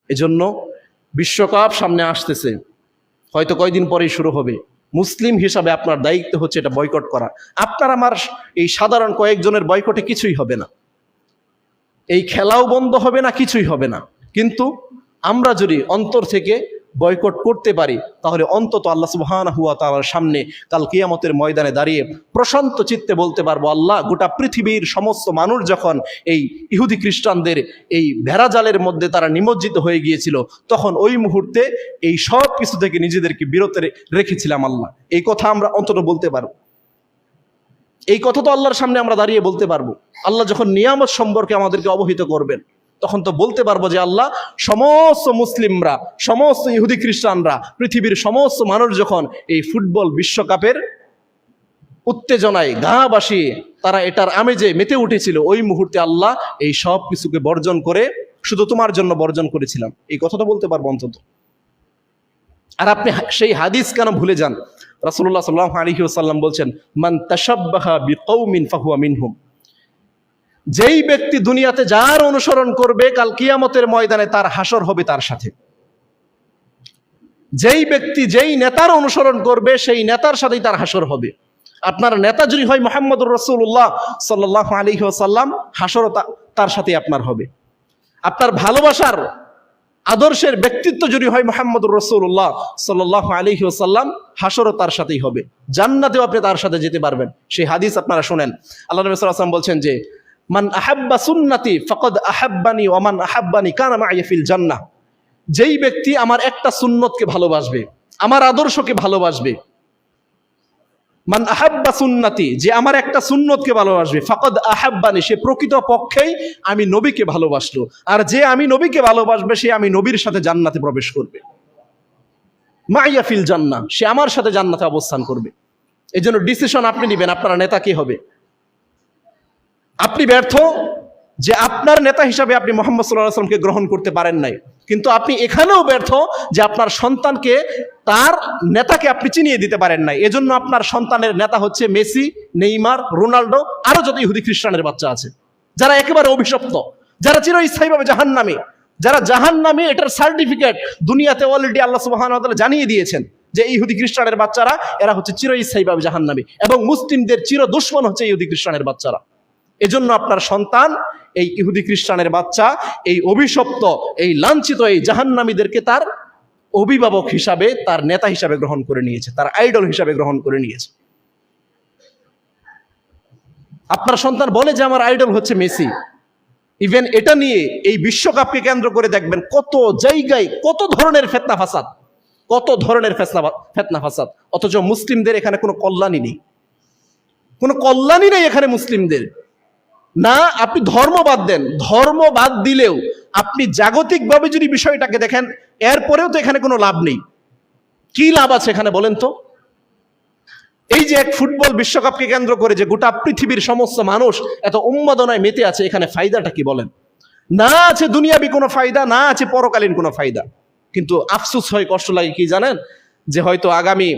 এজন্য বিশ্বকাপ সামনে আসতেছে, হয়তো কয়দিন পরেই শুরু হবে। মুসলিম হিসাবে আপনার দায়িত্ব হচ্ছে এটা বয়কট করা। আপনার আমার এই সাধারণ কয়েকজনের বয়কটে কিছুই হবে না, এই খেলাও বন্ধ হবে না, কিছুই হবে না। কিন্তু আমরা যদি অন্তর থেকে বয়কট করতে পারি, তাহলে অন্তত আল্লাহ সুবহানাহু ওয়া তাআলার সামনে কাল কিয়ামতের ময়দানে দাঁড়িয়ে প্রশান্ত চিত্তে বলতে পারবো, আল্লাহ, গোটা পৃথিবীর সমস্ত মানুষ যখন এই ইহুদি খ্রিস্টানদের এই ভেড়াজালের মধ্যে তারা নিমজ্জিত হয়ে গিয়েছিল, তখন ওই মুহূর্তে এই সব কিছু থেকে নিজেদেরকে বিরত রেখেছিলাম আল্লাহ। এই কথা আমরা অন্তত বলতে পারবো। এই কথা তো আল্লাহর সামনে আমরা দাঁড়িয়ে বলতে পারবো। আল্লাহ যখন নিয়ামত সম্পর্কে আমাদেরকে অবহিত করবেন, তখন তো বলতে পারবো যে আল্লাহ, সমস্ত মুসলিমরা, সমস্ত ইহুদি খ্রিস্টানরা, পৃথিবীর সমস্ত মানুষ যখন এই ফুটবল বিশ্বকাপের উত্তেজনায় গা ভাসিয়ে তারা এটার আমেজে মেতে উঠেছিল, ওই মুহূর্তে আল্লাহ এই সব কিছুকে বর্জন করে শুধু তোমার জন্য বর্জন করেছিলাম। এই কথাটা বলতে পারবো অন্তত। আর আপনি সেই হাদিস কেন ভুলে যান? রাসূলুল্লাহ সাল্লাল্লাহু আলাইহি ওয়াসাল্লাম বলছেন, মান তাশাব্বাহা বিকওমিন ফাহুয়া মিনহুম। যেই ব্যক্তি দুনিয়াতে যার অনুসরণ করবে, কাল কিয়ামতের ময়দানে তার হাসর হবে তার সাথে। যেই ব্যক্তি যেই নেতার অনুসরণ করবে, সেই নেতার সাথেই তার হাসর হবে। আপনার নেতা যদি হয় মুহাম্মদুর রাসূলুল্লাহ সাল্লাল্লাহু আলাইহি ওয়াসাল্লাম, হাসরও তার সাথেই আপনার হবে। আপনার ভালোবাসার আদর্শের ব্যক্তিত্ব যদি হয় মুহাম্মদুর রাসূলুল্লাহ সাল্লাল্লাহু আলাইহি ওয়াসাল্লাম, হাসরও তার সাথেই হবে। জান্নাতেও আপনি তার সাথে যেতে পারবেন। সেই হাদিস আপনারা শুনেন। আল্লাহ নবী সাল্লাল্লাহু আলাইহি ওয়াসাল্লাম বলছেন যে, মান আহাব্বা সুন্নতি ফাকাদ আহাব্বানি ওয়া মান আহাব্বানি কানা মাইয়া ফিল জান্নাহ। যেই ব্যক্তি আমার একটা সুন্নতকে ভালোবাসবে, আমার আদর্শকে ভালোবাসবে, মান আহাব্বা সুন্নতি, যে আমার একটা সুন্নতকে ভালোবাসবে, ফাকাদ আহাব্বানি, সে প্রকৃত পক্ষেই আমি নবীকে ভালোবাসলো। আর যে আমি নবীকে ভালোবাসবে, সে আমি নবীর সাথে জান্নাতে প্রবেশ করবে। মাইয়া ফিল জান্নাহ, সে আমার সাথে জান্নাতে অবস্থান করবে। এই জন্য ডিসিশন আপনি নেবেন, আপনার নেতা কি হবে। আপনি ব্যর্থ যে আপনার নেতা হিসাবে আপনি মুহাম্মদ সাল্লাল্লাহু আলাইহি ওয়াসাল্লামকে গ্রহণ করতে পারেন নাই, কিন্তু আপনি এখানেও ব্যর্থ যে আপনার সন্তানকে, তার নেতাকে আপনি চিনিয়ে দিতে পারেন নাই। এজন্য আপনার সন্তানের নেতা হচ্ছে মেসি, নেইমার, রোনাল্ডো, আরো যত ইহুদি খ্রিস্টানের বাচ্চা আছে, যারা একেবারে অভিশপ্ত, যারা চিরস্থায়ীভাবে জাহান্নামী, যারা জাহান্নামী, এটার সার্টিফিকেট দুনিয়াতে অলরেডি আল্লাহ সুবহানাহু ওয়া তাআলা জানিয়ে দিয়েছেন যে ইহুদি খ্রিস্টানের বাচ্চারা এরা হচ্ছে চিরস্থায়ীভাবে জাহান্নামী, এবং মুসলিমদের চির দুশমন হচ্ছে ইহুদি খ্রিস্টানের বাচ্চারা। এজন্য আপনার সন্তান এই ইহুদি খ্রিস্টানের বাচ্চা, এই অভিশপ্ত, এই লাঞ্ছিত, এই জাহান্নামীদেরকে তার অভিভাবক হিসাবে, তার নেতা হিসাবে গ্রহণ করে নিয়েছে, তার আইডল হিসাবে গ্রহণ করে নিয়েছে। আপনার সন্তান বলে যে আমার আইডল হচ্ছে মেসি। ইভেন এটা নিয়ে এই বিশ্বকাপকে কেন্দ্র করে দেখবেন কত জায়গায় কত ধরনের ফিতনা ফাসাদ, কত ধরনের ফিতনা ফাসাদ, অথচ মুসলিমদের এখানে কোনো কল্যাণই নেই, কোনো কল্যাণই নেই এখানে মুসলিমদের। না, আপনি ধর্ম বাদ দেন, ধর্ম বাদ দিলেও আপনি জাগতিকভাবে যদি বিষয়টাকে দেখেন, এরপরেও তো এখানে কোনো লাভ নেই। কি লাভ আছে এখানে বলেন তো? এই যে এক ফুটবল বিশ্বকাপকে কেন্দ্র করে যে গোটা পৃথিবীর সমস্ত মানুষ এত উন্মাদনায় মেতে আছে, এখানে ফায়দাটা কি বলেন? না আছে দুনিয়াবি কোনো ফায়দা, না আছে পরকালীন কোনো ফায়দা। কিন্তু আফসোস হয়, কষ্ট লাগে কি জানেন, যে হয়তো আগামী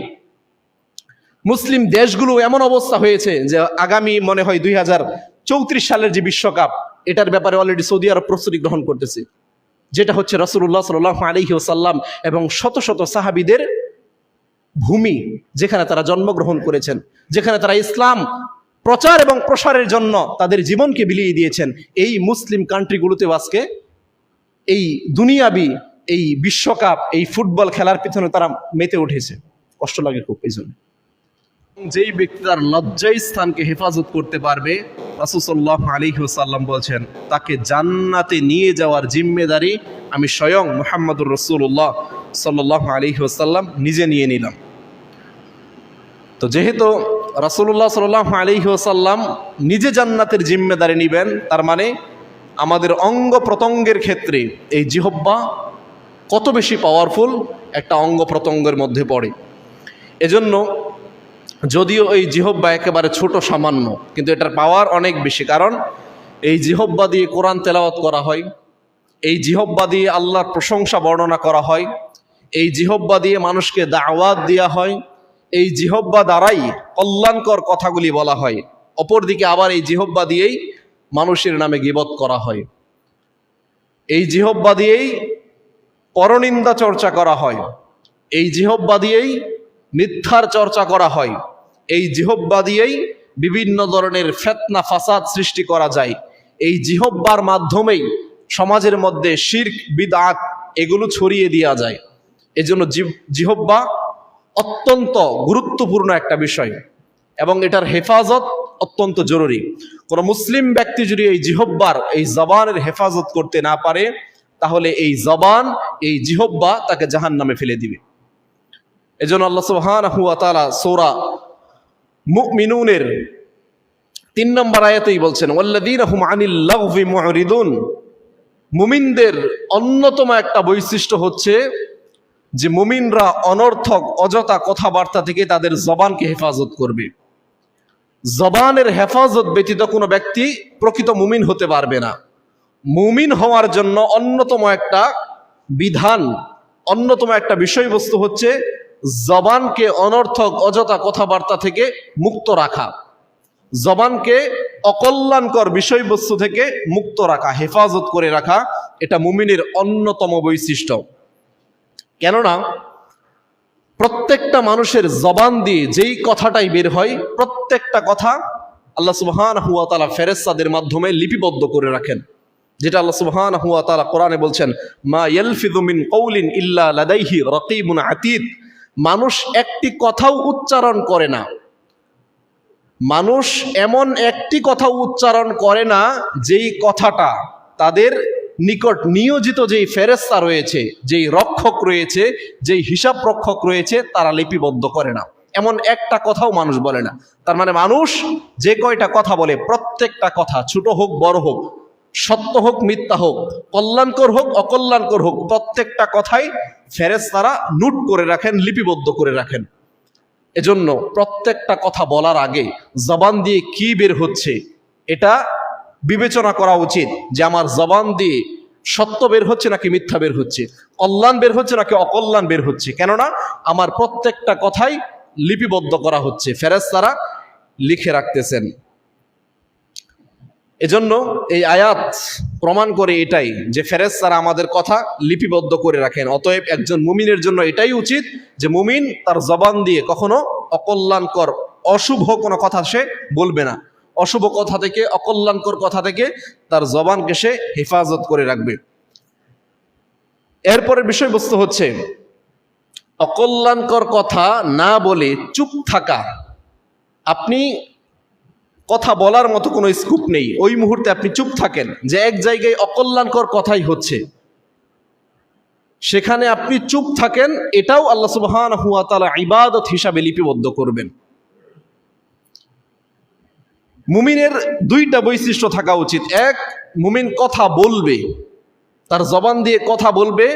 মুসলিম দেশগুলো এমন অবস্থা হয়েছে যে আগামী মনে হয় 2034 সালের যে বিশ্বকাপ, এটার ব্যাপারে অলরেডি সৌদি আরব প্রস্তুতি গ্রহণ করতেছে, যেটা হচ্ছে রাসূলুল্লাহ সাল্লাল্লাহু আলাইহি ওয়াসাল্লাম এবং শত শত সাহাবীদের ভূমি, যেখানে তারা জন্মগ্রহণ করেছেন, যেখানে তারা ইসলাম প্রচার এবং প্রসারের জন্য তাদের জীবনকে বিলিয়ে দিয়েছেন। এই মুসলিম কান্ট্রিগুলোতেও আজকে এই দুনিয়াবি এই বিশ্বকাপ, এই ফুটবল খেলার পিছনে তারা মেতে উঠেছে। কষ্ট লাগে খুব। এই জন্য যেই ব্যক্তি তার লজ্জায় স্থানকে হেফাজত করতে পারবে, রাসূল সাল্লাল্লাহু আলাইহি ওয়াসাল্লাম বলছেন, তাকে জান্নাতে নিয়ে যাওয়ার জিম্মেদারি আমি স্বয়ং মুহাম্মদুর রাসূলুল্লাহ সাল্লাল্লাহু আলাইহি ওয়াসাল্লাম নিজে নিয়ে নিলাম। তো যেহেতু রাসূলুল্লাহ সাল্লাল্লাহু আলাইহি ওয়াসাল্লাম নিজে জান্নাতের জিম্মেদারি নেবেন, তার মানে আমাদের অঙ্গ প্রত্যঙ্গের ক্ষেত্রে এই জিহব্বা কত বেশি পাওয়ারফুল একটা অঙ্গ প্রত্যঙ্গের মধ্যে পড়ে। এজন্য যদিও এই জিহব্বা একেবারে ছোট সামান্য, কিন্তু এটার পাওয়ার অনেক বেশি। কারণ এই জিহব্বা দিয়ে কোরআন তেলাওয়াত করা হয়, এই জিহব্বা দিয়ে আল্লাহর প্রশংসা বর্ণনা করা হয়, এই জিহব্বা দিয়ে মানুষকে দাওয়াত দেওয়া হয়, এই জিহব্বা দ্বারাই কল্যাণকর কথাগুলি বলা হয়। অপরদিকে আবার এই জিহব্বা দিয়েই মানুষের নামে গীবত করা হয়, এই জিহব্বা দিয়েই পরনিন্দা চর্চা করা হয়, এই জিহব্বা দিয়েই মিথ্যার চর্চা করা হয়, এই জিহব্বা দিয়েই বিভিন্ন ধরনের ফিতনা ফাসাদ সৃষ্টি করা যায়, এই জিহব্বার মাধ্যমেই সমাজের মধ্যে শিরক বিদআত এগুলো ছড়িয়ে দেওয়া যায়। এজন্য জিহব্বা অত্যন্ত গুরুত্বপূর্ণ একটা বিষয় এবং এটার হেফাজত অত্যন্ত জরুরি। কোনো মুসলিম ব্যক্তি যদি এই জিহব্বার, এই জবানের হেফাজত করতে না পারে, তাহলে এই জবান, এই জিহব্বা তাকে জাহান্নামে ফেলে দিবে। এজন্য আল্লাহ সুবহানাহু ওয়া তাআলা সূরা মুমিনুনের ৩ নম্বর আয়াতেই বলছেন, ওয়াল্লাযীনা হুম আনিল লাগভি মুরিদুন। মুমিনদের অন্যতম একটা বৈশিষ্ট্য হচ্ছে যে মুমিনরা অনর্থক অযথা কথাবার্তা থেকে তাদের জবানকে হেফাজত করবে। জবানের হেফাজত ব্যতীত কোনো ব্যক্তি প্রকৃত মুমিন হতে পারবে না। মুমিন হওয়ার জন্য অন্যতম একটা বিধান, অন্যতম একটা বিষয়বস্তু হচ্ছে জবানকে অনর্থক অযথা কথাবার্তা থেকে মুক্ত রাখা, জবানকে অকল্যাণকর বিষয়বস্তু থেকে মুক্ত রাখা, হেফাজত করে রাখা। এটা মুমিনের অন্যতম বৈশিষ্ট্য। কেননা প্রত্যেকটা মানুষের জবান দিয়ে যেই কথাটাই বের হয়, প্রত্যেকটা কথা আল্লাহ সুবহানাহু ওয়া তাআলা ফেরেশতাদের মাধ্যমে লিপিবদ্ধ করে রাখেন। যেটা আল্লাহ সুবহানাহু ওয়া তাআলা কোরআনে বলছেন, মা ইয়ালফিযু মিন কওলিন ইল্লা লাদাইহি রাকীবুন আতীদ। মানুষ একটি কথাও উচ্চারণ করে না, মানুষ এমন একটি কথাও উচ্চারণ করে না যেই কথাটা তাদের নিকট নিয়োজিত যেই ফেরেশতা রয়েছে, যেই রক্ষক রয়েছে, যেই হিসাব রক্ষক রয়েছে, তারা লিপিবদ্ধ করে না। এমন একটা কথাও মানুষ বলে না। তার মানে মানুষ যে কয়টা কথা বলে, প্রত্যেকটা কথা ছোট হোক বড় হোক, সত্য হোক মিথ্যা হোক, কল্যাণকর হোক অকল্যাণকর হোক, প্রত্যেকটা কথাই ফেরেশতারা নোট করে রাখেন, লিপিবদ্ধ করে রাখেন। এজন্য প্রত্যেকটা কথা বলার আগে জবান দিয়ে কি বের হচ্ছে এটা বিবেচনা করা উচিত, যে আমার জবান দিয়ে সত্য বের হচ্ছে নাকি মিথ্যা বের হচ্ছে, কল্যাণ বের হচ্ছে নাকি অকল্যাণ বের হচ্ছে। কেননা আমার প্রত্যেকটা কথাই লিপিবদ্ধ করা হচ্ছে, ফেরেশতারা লিখে রাখতেছেন। এজন্য এই আয়াত প্রমাণ করে এটাই যে ফেরেশতারা আমাদের কথা লিপিবদ্ধ করে রাখেন। অতএব একজন মুমিনের জন্য এটাই উচিত যে মুমিন তার জবান দিয়ে কখনো অকল্যাণকর অশুভ কোনো কথা সে বলবে না, অশুভ কথা থেকে, অকল্যাণকর কথা থেকে তার জবানকে সে হেফাজত করে রাখবে। এরপরের বিষয়বস্তু হচ্ছে অকল্যাণকর কথা না বলে চুপ থাকা। আপনি কথা বলার মতো কোনো স্কোপ নেই, ওই মুহূর্তে আপনি চুপ থাকেন, যে এক জায়গায় অকল্যাণকর কথাই হচ্ছে সেখানে আপনি চুপ থাকেন, এটাও আল্লাহ সুবহানাহু ওয়া তাআলা ইবাদত হিসাবে লিপিবদ্ধ করবেন। মুমিনের দুইটা বৈশিষ্ট্য থাকা উচিত। এক, মুমিন কথা বলবে, তার জবান দিয়ে কথা বলবে।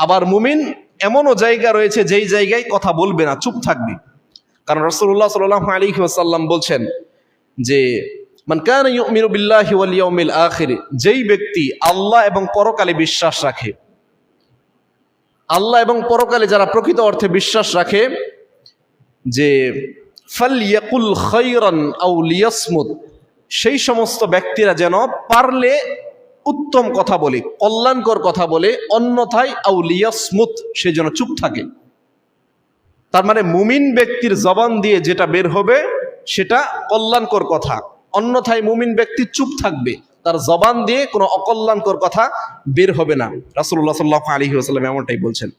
আবার মুমিন এমনও জায়গা রয়েছে যেই জায়গায় কথা বলবে না, চুপ থাকবে। কারণ রাসূলুল্লাহ সাল্লাল্লাহু আলাইহি ওয়াসাল্লাম বলছেন যে মান কানা ইউমিনু বিল্লাহি ওয়াল ইয়াউমিল আখির, যেই ব্যক্তি আল্লাহ এবং পরকালে বিশ্বাস রাখে, আল্লাহ এবং পরকালে যারা প্রকৃত অর্থে বিশ্বাস রাখে, যে ফালইয়াকুল খায়রান আও লিয়াসমুত, সেই সমস্ত ব্যক্তিরা যেন পারলে উত্তম কথা বলে, কল্যাণকর কথা বলে, অন্যথায় আও লিয়াসমুত, সে যেন চুপ থাকে। তার মানে মুমিন ব্যক্তির জবান দিয়ে যেটা বের হবে সেটা কল্যাণকর কথা, অন্যথায় মুমিন ব্যক্তি চুপ থাকবে, তার জবান দিয়ে কোনো অকল্যাণকর কথা বের হবে না। রাসূলুল্লাহ সাল্লাল্লাহু আলাইহি ওয়াসাল্লাম এমনটাই বলছেন।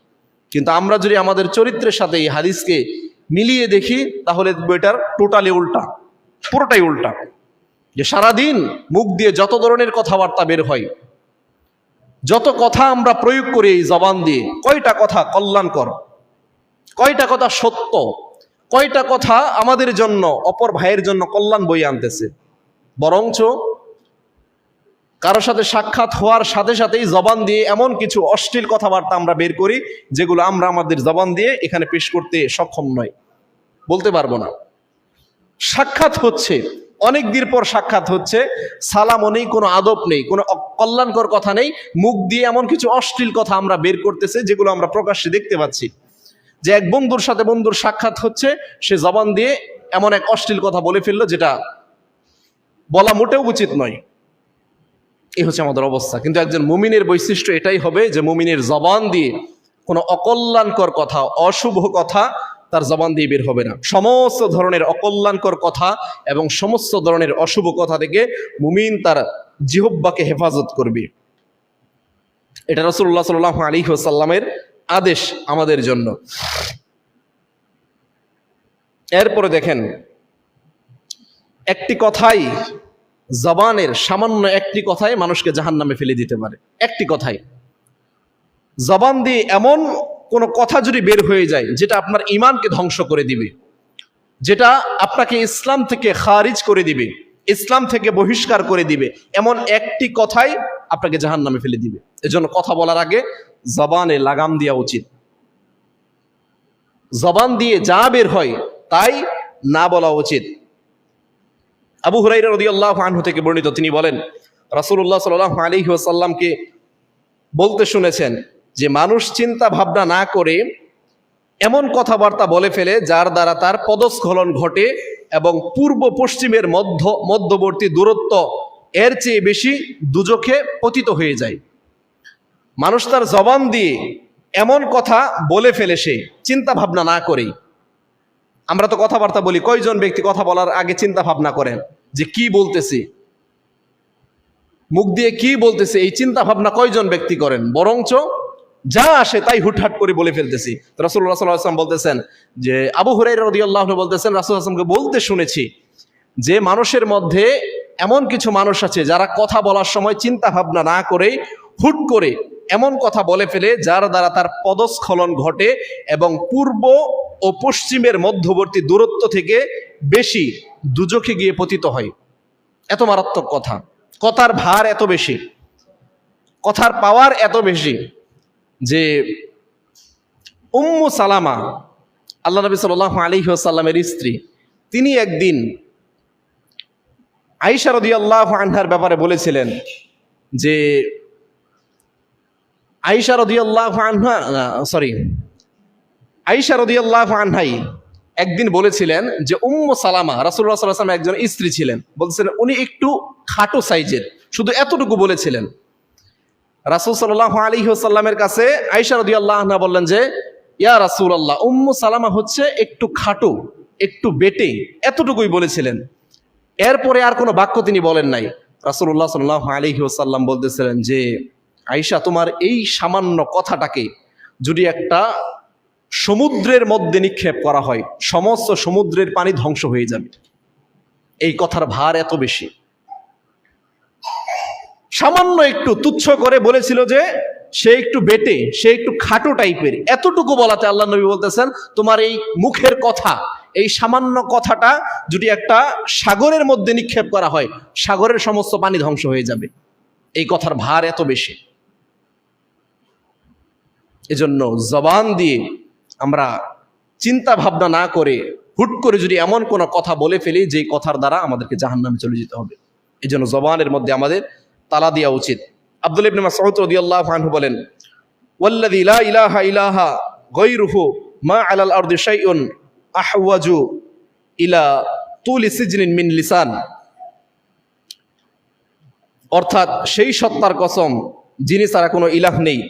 কিন্তু আমরা যদি আমাদের চরিত্রের সাথে এই হাদিসকে মিলিয়ে দেখি, তাহলে এটার টোটালি উল্টা, পুরোটাই উল্টা। যে সারাদিন মুখ দিয়ে যত ধরনের কথাবার্তা বের হয়, যত কথা আমরা প্রয়োগ করি এই জবান দিয়ে, কয়টা কথা কল্যাণকর, কয়টা কথা সত্য, কয়টা কথা আমাদের জন্য, অপর ভাইয়ের জন্য কল্যাণ বই আনতেছে। বরঞ্চ কারো সাথে সাক্ষাৎ হওয়ার সাথে সাথেই জবান দিয়ে এমন কিছু অশ্লীল কথাবার্তা আমরা বের করি যেগুলো আমরা আমাদের জবান দিয়ে এখানে পেশ করতে সক্ষম নয়, বলতে পারবো না। সাক্ষাৎ হচ্ছে, অনেক দিন পর সাক্ষাৎ হচ্ছে, সালামও নেই, কোনো আদব নেই, কোনো কল্যাণকর কথা নেই, মুখ দিয়ে এমন কিছু অশ্লীল কথা আমরা বের করতেছে যেগুলো আমরা প্রকাশ্যে দেখতে পাচ্ছি। যে এক বন্ধুর সাথে বন্ধুর সাক্ষাৎ হচ্ছে, সে জবান দিয়ে এমন এক অশ্লীল কথা বলে ফেললো যেটা বলা মোটেও উচিত নয়। এই হচ্ছে আমাদের অবস্থা। কিন্তু একজন মুমিনের বৈশিষ্ট্য এটাই হবে যে মুমিনের জবান দিয়ে কোনো অকল্যাণকর কথা, অশুভ কথা তার জবান দিয়ে বের হবে না। সমস্ত ধরনের অকল্যাণকর কথা এবং সমস্ত ধরনের অশুভ কথা থেকে মুমিন তার জিহ্বাকে হেফাজত করবে। এটা রাসূলুল্লাহ সাল্লাল্লাহু আলাইহি ওয়াসাল্লামের আদেশ আমাদের জন্য। এরপরে দেখেন, একটি কথাই, জবানের সামান্য একটি কথাই মানুষকে জাহান্নামে ফেলে দিতে পারে। একটি কথাই, জবান দিয়ে এমন কোন কথা যদি বের হয়ে যায় যেটা আপনার ঈমানকে ধ্বংস করে দিবে, যেটা আপনাকে ইসলাম থেকে খারিজ করে দিবে, ইসলাম থেকে বহিষ্কার করে দিবে, এমন একটি কথাই আপনাকে জাহান্নামে ফেলে দিবে। এজন্য কথা বলার আগে জবানে লাগাম দেওয়া উচিত। জবান দিয়ে যা বের হয় তাই না বলা উচিত। আবু হুরায়রা রাদিয়াল্লাহু আনহু থেকে বর্ণিত, তিনি বলেন রাসূলুল্লাহ সাল্লাল্লাহু আলাইহি ওয়াসাল্লামকে বলতে শুনেছেন যে মানুষ চিন্তা ভাবনা না করে এমন কথাবার্তা বলে ফেলে যার দ্বারা তার পদস্খলন ঘটে এবং পূর্ব পশ্চিমের মধ্যবর্তী দূরত্ব এর চেয়ে বেশি দুজখে পতিত হয়ে যায়। মানুষ তার জবান দিয়ে এমন কথা বলে ফেলে সে চিন্তা ভাবনা না করেই। আমরা তো কথাবার্তা বলি, কয়জন ব্যক্তি কথা বলার আগে চিন্তা ভাবনা করেন যে কি বলতেছি, মুখ দিয়ে কি বলতেছে, এই চিন্তা ভাবনা কয়জন ব্যক্তি করেন? বরঞ্চ যা আসে তাই হুটহাট করে বলে ফেলতেছি। রাসূলুল্লাহ সাল্লাল্লাহু আলাইহি ওয়াসাল্লাম বলতেছেন যে, আবু হুরায়রা রাদিয়াল্লাহু আনহু বলতেছেন রাসূলুল্লাহ সাল্লাল্লাহু আলাইহি ওয়াসাল্লামকে বলতে শুনেছি যে মানুষের মধ্যে এমন কিছু মানুষ আছে যারা কথা বলার সময় চিন্তা ভাবনা না করে হুট করে এমন কথা বলে ফেলে যার দ্বারা তার পদস্খলন ঘটে এবং পূর্ব ও পশ্চিমের মধ্যবর্তী দূরত্ব থেকে বেশি দুজখে গিয়ে পতিত হয়। এত মারাত্মক কথা, কথার ভার এত বেশি, কথার পাওয়ার এত বেশি যে উম্মু সালামা, আল্লাহ নবী সাল্লাল্লাহু আলাইহি ওয়াসাল্লামের স্ত্রী, তিনি একদিন আয়েশা রাদিয়াল্লাহু আনহার ব্যাপারে বলেছিলেন যে আয়েশা রাদিয়াল্লাহু আনহাই একদিন বলেছিলেন যে উম্মু সালামা রাসূলুল্লাহ সাল্লাল্লাহু আলাইহি ওয়াসাল্লামের একজন স্ত্রী ছিলেন, বলছিলেন উনি একটু খাটো সাইজের, শুধু এতটুকু বলেছিলেন। রাসূল সাল্লাল্লাহু আলাইহি ওয়াসাল্লামের কাছে আয়েশা রাদিয়াল্লাহু আনহা বললেন যে ইয়া রাসূলুল্লাহ, উম্মু সালামা হচ্ছে একটু খাটো, একটু বেটে, এতটুকুই বলেছিলেন। এরপরে আর কোনো বাক্য তিনি বলেন নাই। রাসূলুল্লাহ সাল্লাল্লাহু আলাইহি ওয়াসাল্লাম বলতেছিলেন যে আয়েশা, তোমার এই সামান্য কথাটাকে যদি একটা সমুদ্রের মধ্যে নিক্ষেপ করা হয়, সমস্ত সমুদ্রের পানি ধ্বংস হয়ে যাবে। এই কথার ভার এত বেশি। সামান্য একটু তুচ্ছ করে বলেছিল যে সে একটু বেটে, সে একটু খাটো টাইপের, এতটুকু বলাতে আল্লাহ নবী বলতেছেন তোমার এই মুখের কথা, এই সামান্য কথাটা যদি একটা সাগরের মধ্যে নিক্ষেপ করা হয়, সাগরের সমস্ত পানি ধ্বংস হয়ে যাবে। এই কথার ভার এত বেশি। এজন্য জবান দিয়ে আমরা চিন্তা ভাবনা না করে হুট করে যদি এমন কোনো কথা বলে ফেলি যেই কথার দ্বারা আমাদেরকে জাহান্নামে চলে যেতে হবে, এই জন্য জবানের মধ্যে আমাদের তালা দেওয়া উচিত। আব্দুল্লাহ ইবনে মাসউদ রাদিয়াল্লাহু আনহু বলেন, ওয়াল্লাযী লা ইলাহা ইল্লাহু গায়রুহু মা আলাল আরদি শাইউন আহওয়াজু ইলা তুলি সিজনিন মিন লিসান। অর্থাৎ সেই সত্তার কসম যিনি ছাড়া কোনো ইলাহ নেই,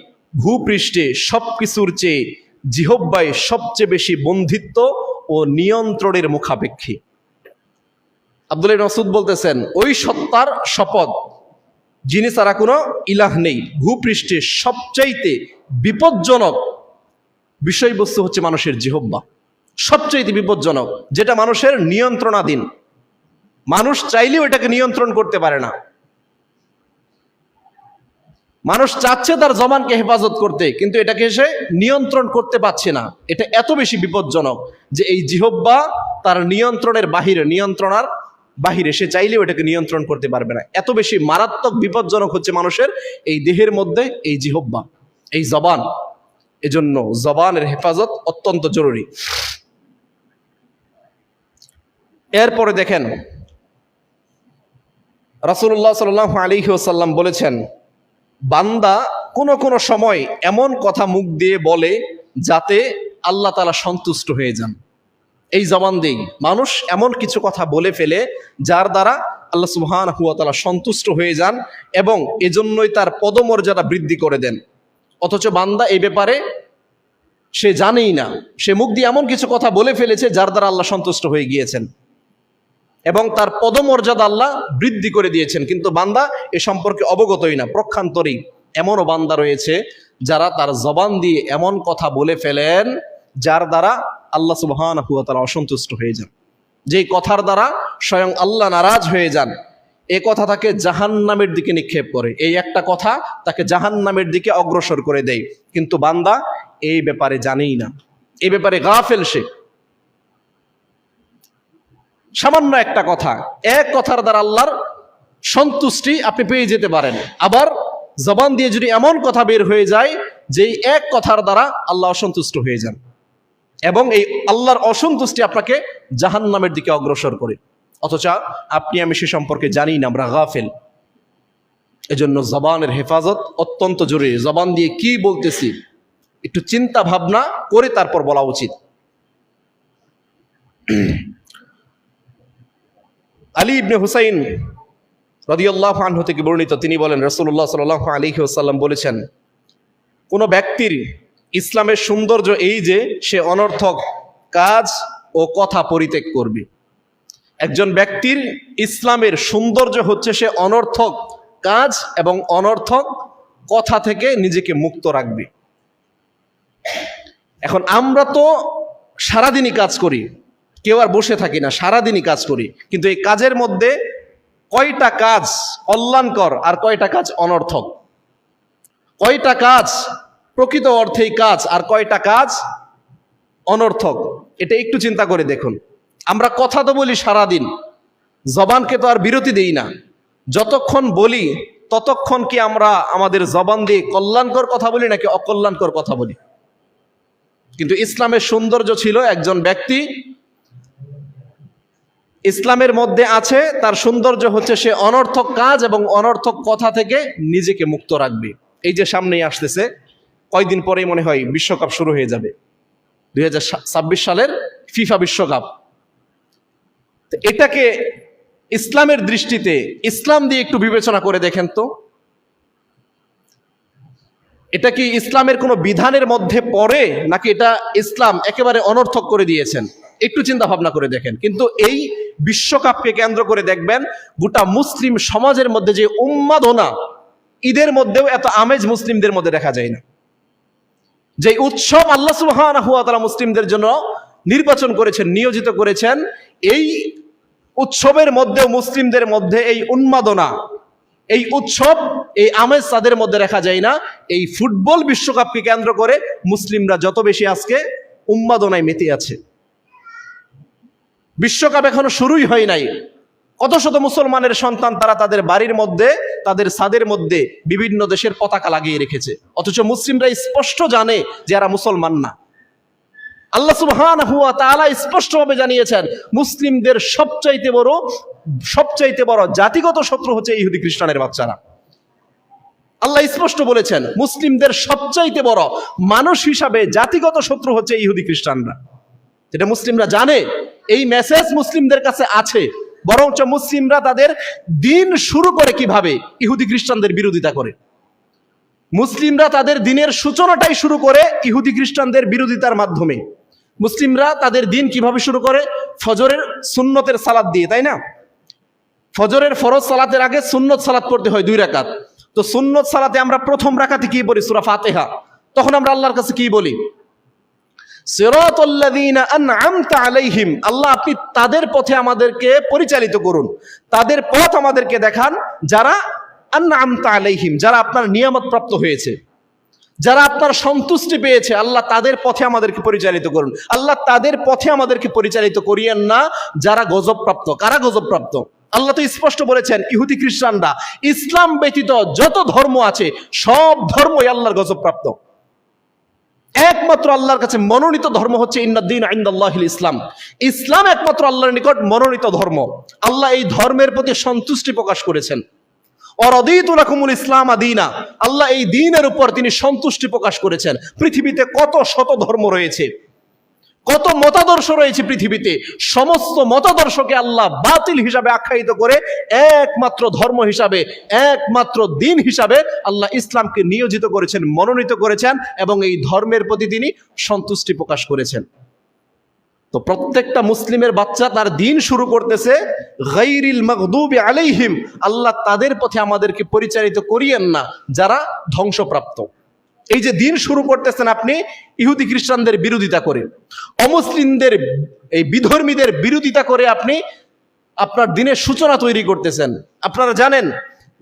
ভূপৃষ্ঠে সবকিছুর চেয়ে জিহ্বায় সবচেয়ে বেশি বন্ধিত্ব ও নিয়ন্ত্রণের মুখাপেক্ষী। আব্দুল্লাহ ইবনে মাসউদ বলতেছেন, ওই সত্তার শপথ যিনি ছাড়া কোনো ইলাহ নেই, ভূপৃষ্ঠে সবচাইতে বিপজ্জনক বিষয়বস্তু হচ্ছে মানুষের জিহ্বা। সবচাইতে বিপজ্জনক, যেটা মানুষের নিয়ন্ত্রণাধীন, মানুষ চাইলেও এটাকে নিয়ন্ত্রণ করতে পারে না। মানুষ চাচ্ছে তার জবানকে হেফাজত করতে, কিন্তু এটাকে সে নিয়ন্ত্রণ করতে পারছে না। এটা এত বেশি বিপজ্জনক যে এই জিহ্বা তার নিয়ন্ত্রণের বাহিরে, নিয়ন্ত্রণার বাহিরে, সে চাইলেও এটাকে নিয়ন্ত্রণ করতে পারবে না। এত বেশি মারাত্মক বিপজ্জনক হচ্ছে মানুষের এই দেহের মধ্যে এই জিহ্বা, এই জবান। এজন্য জবানের হেফাজত অত্যন্ত জরুরি। এরপরে দেখেন রাসূলুল্লাহ সাল্লাল্লাহু আলাইহি ওয়াসাল্লাম বলেছেন, বান্দা কোনো কোনো সময় এমন কথা মুখ দিয়ে বলে যাতে আল্লাহ তাআলা সন্তুষ্ট হয়ে যান। এই জবান দিয়েই মানুষ এমন কিছু কথা বলে ফেলে যার দ্বারা আল্লাহ সুবহানাহু ওয়া তাআলা সন্তুষ্ট হয়ে যান এবং এজন্যই তার পদমর্যাদা বৃদ্ধি করে দেন। অথচ বান্দা এই ব্যাপারে সে জানেই না, সে মুখ দিয়ে এমন কিছু কথা বলে ফেলেছে যার দ্বারা আল্লাহ সন্তুষ্ট হয়ে গিয়েছেন এবং তার পদমর্যাদা আল্লাহ বৃদ্ধি করে দিয়েছেন, কিন্তু বান্দা এ সম্পর্কে অবগতই না। প্রক্ষান্তরেই এমনও বান্দা রয়েছে যারা তার জবান দিয়ে এমন কথা বলে ফেলেন যার দ্বারা আল্লাহ সুবহানাহু ওয়া তাআলা অসন্তুষ্ট হয়ে যান, যেই কথার দ্বারা স্বয়ং আল্লাহ নারাজ হয়ে যান। এ কথা তাকে জাহান্নামের দিকে নিক্ষেপ করে, এই একটা কথা তাকে জাহান্নামের দিকে অগ্রসর করে দেয়, কিন্তু বান্দা এই ব্যাপারে জানেই না, এই ব্যাপারে গাফেল সে। সামান্য একটা কথা, এক কথার দ্বারা আল্লাহর সন্তুষ্টি আপনি পেয়ে যেতে পারেন, আবার জবান দিয়ে যদি এমন কথা বের হয়ে যায় যে এক কথার দ্বারা আল্লাহ অসন্তুষ্ট হয়ে যান এবং এই আল্লাহর অসন্তুষ্টি আপনাকে জাহান্নামের দিকে অগ্রসর করে, অথচ আপনি আমি সে সম্পর্কে জানি না, আমরা গাফেল। এজন্য জবানের হেফাজত অত্যন্ত জরুরি। জবান দিয়ে কি বলতেছি একটু চিন্তা ভাবনা করে তারপর বলা উচিত। আলী ইবনে হুসাইন রাদিয়াল্লাহু আনহু থেকে বর্ণিত, তিনি বলেন রাসূলুল্লাহ সাল্লাল্লাহু আলাইহি ওয়াসাল্লাম বলেছেন, কোনো ব্যক্তির ইসলামের সৌন্দর্য এই যে সে অনর্থক কাজ ও কথা পরিত্যাগ করবে। একজন ব্যক্তির ইসলামের সৌন্দর্য হচ্ছে সে অনর্থক কাজ এবং অনর্থক কথা থেকে নিজেকে মুক্ত রাখবে। এখন আমরা তো সারাদিনই কাজ করি, কেউ আর বসে থাকি না, সারাদিনই কাজ করি, কিন্তু এই কাজের মধ্যে কয়টা কাজ কল্যাণকর আর কয়টা কাজ অনর্থক, কয়টা কাজ প্রকৃত অর্থেই কাজ আর কয়টা কাজ অনর্থক, এটা একটু চিন্তা করে দেখুন। আমরা কথা তো বলি সারাদিন, জবানকে তো আর বিরতি দেই না, যতক্ষণ বলি ততক্ষণ কি আমরা আমাদের জবান দিয়ে কল্যাণকর কথা বলি নাকি অকল্যাণকর কথা বলি? কিন্তু ইসলামের সৌন্দর্য ছিল একজন ব্যক্তি ইসলামের মধ্যে আছে, তার সৌন্দর্য হচ্ছে সে অনর্থক কাজ এবং অনর্থক কথা থেকে নিজেকে মুক্ত রাখবে। এই যে সামনেই আসতেছে, কয়দিন পরেই মনে হয় বিশ্বকাপ শুরু হয়ে যাবে, 2026 সালের ফিফা বিশ্বকাপ। এটাকে ইসলামের দৃষ্টিতে ইসলাম দিয়ে একটু বিবেচনা করে দেখেন তো, এটা কি ইসলামের কোনো বিধানের মধ্যে পড়ে নাকি এটা ইসলাম একেবারে অনর্থক করে দিয়েছেন? একটু চিন্তা ভাবনা করে দেখেন। কিন্তু এই বিশ্বকাপকে কেন্দ্র করে দেখবেন গোটা মুসলিম সমাজের মধ্যে যে উন্মাদনা, ঈদের মধ্যেও এত আমেজ মুসলিমদের মধ্যে দেখা যায় না। যে উৎসব আল্লাহ সুবহানাহু ওয়া তাআলা মুসলিমদের জন্য নির্বাচন করেছেন, নিয়োজিত করেছেন, এই উৎসবের মধ্যেও মুসলিমদের মধ্যে এই উন্মাদনা, এই উৎসব, এই আমেজ তাদের মধ্যে দেখা যায় না। এই ফুটবল বিশ্বকাপকে কেন্দ্র করে মুসলিমরা যত বেশি আজকে উন্মাদনায় মেতে আছে। বিশ্বকাপ এখনো শুরুই হয় নাই, কত শত মুসলমানের সন্তান তারা তাদের বাড়ির মধ্যে, তাদের ছাদের মধ্যে বিভিন্ন দেশের পতাকা লাগিয়ে রেখেছে, অথচ মুসলিমরা স্পষ্ট জানে যে এরা মুসলমান না। আল্লাহ সুবহানাহু ওয়া তাআলা স্পষ্টভাবে জানিয়েছেন মুসলিমদের সবচাইতে বড় জাতিগত শত্রু হচ্ছে ইহুদি খ্রিস্টানের বাচ্চারা। আল্লাহ স্পষ্ট বলেছেন মুসলিমদের সবচাইতে বড় মানুষ হিসাবে জাতিগত শত্রু হচ্ছে ইহুদি খ্রিস্টানরা। এটা মুসলিমরা জানে, এই মেসেজ মুসলিমদের কাছে আছে, বরঞ্চ মুসলিমরা তাদের দিন শুরু করে কিভাবে? ইহুদি খ্রিস্টানদের বিরোধিতা করে। মুসলিমরা তাদের দিনের সূচনাটাই শুরু করে ইহুদি খ্রিস্টানদের বিরোধিতার মাধ্যমে। মুসলিমরা তাদের দিন কিভাবে শুরু করে? ফজরের সুন্নতের সালাত দিয়ে, তাই না? ফজরের ফরজ সালাতের আগে সুন্নত সালাত পড়তে হয় 2 রাকাত। তো সুন্নত সালাতে আমরা প্রথম রাকাতে কি পড়ি? সূরা ফাতিহা। তখন আমরা আল্লাহর কাছে কি বলি? সিরাতাল্লাযীনা আন'আমতা আলাইহিম, আল্লাহ আপনি তাদের পথে আমাদেরকে পরিচালিত করুন, তাদের পথ আমাদেরকে দেখান যারা আন'আমতা আলাইহিম, যারা আপনার নিয়ামত প্রাপ্ত হয়েছে, যারা আপনার সন্তুষ্টি পেয়েছে, আল্লাহ তাদের পথে আমাদেরকে পরিচালিত করুন। আল্লাহ তাদের পথে আমাদেরকে পরিচালিত করিয়েন না যারা গজবপ্রাপ্ত। কারা গজবপ্রাপ্ত? আল্লাহ তো স্পষ্ট বলেছেন ইহুদি খ্রিস্টানরা, ইসলাম ব্যতীত যত ধর্ম আছে সব ধর্মই আল্লাহর গজবপ্রাপ্ত। একমাত্র আল্লাহর কাছে মনোনীত ধর্ম হচ্ছে ইন্নাদ-দীন ইনদাল্লাহিল ইসলাম। ইসলাম একমাত্র আল্লাহর নিকট মনোনীত ধর্ম। আল্লাহ এই ধর্মের প্রতি সন্তুষ্টি প্রকাশ করেছেন। ওয়ারাদিতু লাকুমুল ইসলাম দীনা, আল্লাহ এই দ্বীনের উপর তিনি সন্তুষ্টি প্রকাশ করেছেন। পৃথিবীতে কত শত ধর্ম রয়েছে, কত মতাদর্শ রয়েছে পৃথিবীতে, সমস্ত মতাদর্শকে আল্লাহ বাতিল হিসাবে আখ্যায়িত করে একমাত্র ধর্ম হিসাবে, একমাত্র দিন হিসাবে আল্লাহ ইসলামকে নিয়োজিত করেছেন, মনোনীত করেছেন, এবং এই ধর্মের প্রতি তিনি সন্তুষ্টি প্রকাশ করেছেন। তো প্রত্যেকটা মুসলিমের বাচ্চা তার দিন শুরু করতেছে গায়রিল মাগদুবি আলাইহিম, আল্লাহ তাদের পথে আমাদেরকে পরিচালিত করিয়েন না যারা ধ্বংসপ্রাপ্ত। এই যে দিন শুরু করতেছেন আপনি ইহুদি খ্রিস্টানদের বিরোধিতা করে, অমুসলিমদের, এই বিধর্মীদের বিরোধিতা করে আপনি আপনার দিনের সূচনা তৈরি করতেছেন। আপনারা জানেন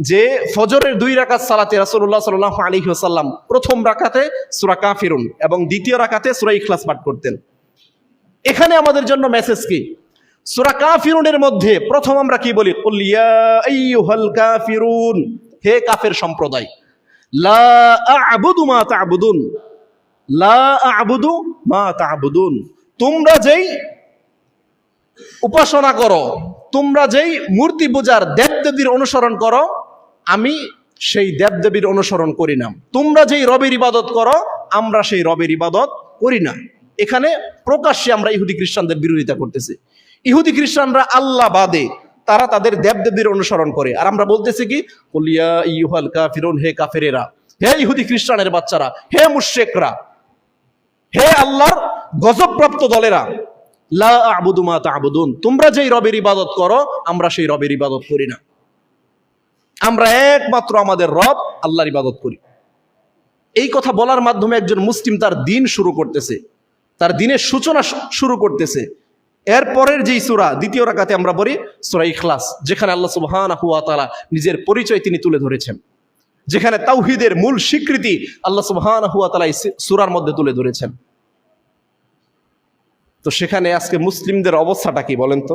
যে ফজরের 2 রাকাত সালাতে রাসূলুল্লাহ সাল্লাল্লাহু আলাইহি ওয়াসাল্লাম প্রথম রাকাতে সূরা কাফিরুন এবং দ্বিতীয় রাকাতে সূরা ইখলাস পাঠ করতেন। এখানে আমাদের জন্য মেসেজ কি? সূরা কাফিরুনের মধ্যে প্রথম আমরা কি বলি? কুল ইয়া আইয়ুহাল কাফিরুন, হে কাফের সম্প্রদায়, লা আ'বুদু মা তা'বুদুন, লা আ'বুদু মা তা'বুদুন, তোমরা যেই উপাসনা করো, তোমরা যেই মূর্তি পূজার দেবদেবীর অনুসরণ করো, আমি সেই দেবদেবীর অনুসরণ করি না। তোমরা যেই রবের ইবাদত করো, আমরা সেই রবের ইবাদত করি না। এখানে প্রকাশ্যে আমরা ইহুদি খ্রিস্টানদের বিরোধিতা করতেছি। ইহুদি খ্রিস্টানরা আল্লাহ বাদে তারা তাদের দেবদেবীর অনুসরণ করে, আর আমরা বলতেছি কি? কুল ইয়া আইয়ুহাল কাফিরুন, হে কাফেরেরা, হে ইহুদি খ্রিস্টানের বাচ্চারা, হে মুশরিকরা, হে আল্লাহর গজবপ্রাপ্ত দলেরা, লা আ'বুদু মা তা'বুদুন, তোমরা যেই রবের ইবাদত করো, আমরা সেই রবের ইবাদত করি না। আমরা একমাত্র আমাদের রব আল্লাহর ইবাদত করি। এই কথা বলার মাধ্যমে একজন মুসলিম তার দিন শুরু করতেছে, তার দিনের সূচনা শুরু করতেছে। এরপরের যেই সূরা দ্বিতীয় রাকাতে আমরা পড়ি সূরা ইখলাস, যেখানে আল্লাহ সুবহানাহু ওয়া তাআলা নিজের পরিচয় তিনি তুলে ধরেছেন, যেখানে তাওহীদের মূল স্বীকৃতি আল্লাহ সুবহানাহু ওয়া তাআলা এই সূরার মধ্যে তুলে ধরেছেন। তো সেখানে আজকে মুসলিমদের অবস্থাটা কি বলেন তো?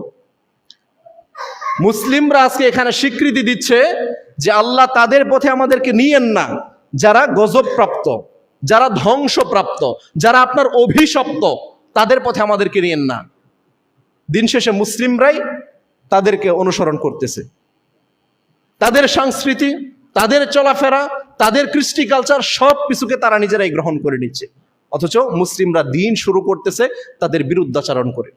মুসলিমরা আজকে এখানে স্বীকৃতি দিচ্ছে যে আল্লাহ তাদের পথে আমাদেরকে নিয়েন না যারা গজবপ্রাপ্ত, যারা ধ্বংসপ্রাপ্ত, যারা আপনার অভিশপ্ত, তাদের পথে আমাদেরকে নিয়েন না। দিন শেষে মুসলিমরাই তাদেরকে অনুসরণ করতেছে, তাদের সংস্কৃতি, তাদের চলাফেরা, তাদের কৃষ্টি কালচার সব কিছুকে তারা নিজেরাই গ্রহণ করে নিচ্ছে। অথচ মুসলিমরা দিন শুরু করতেছে তাদের বিরুদ্ধাচরণ করে,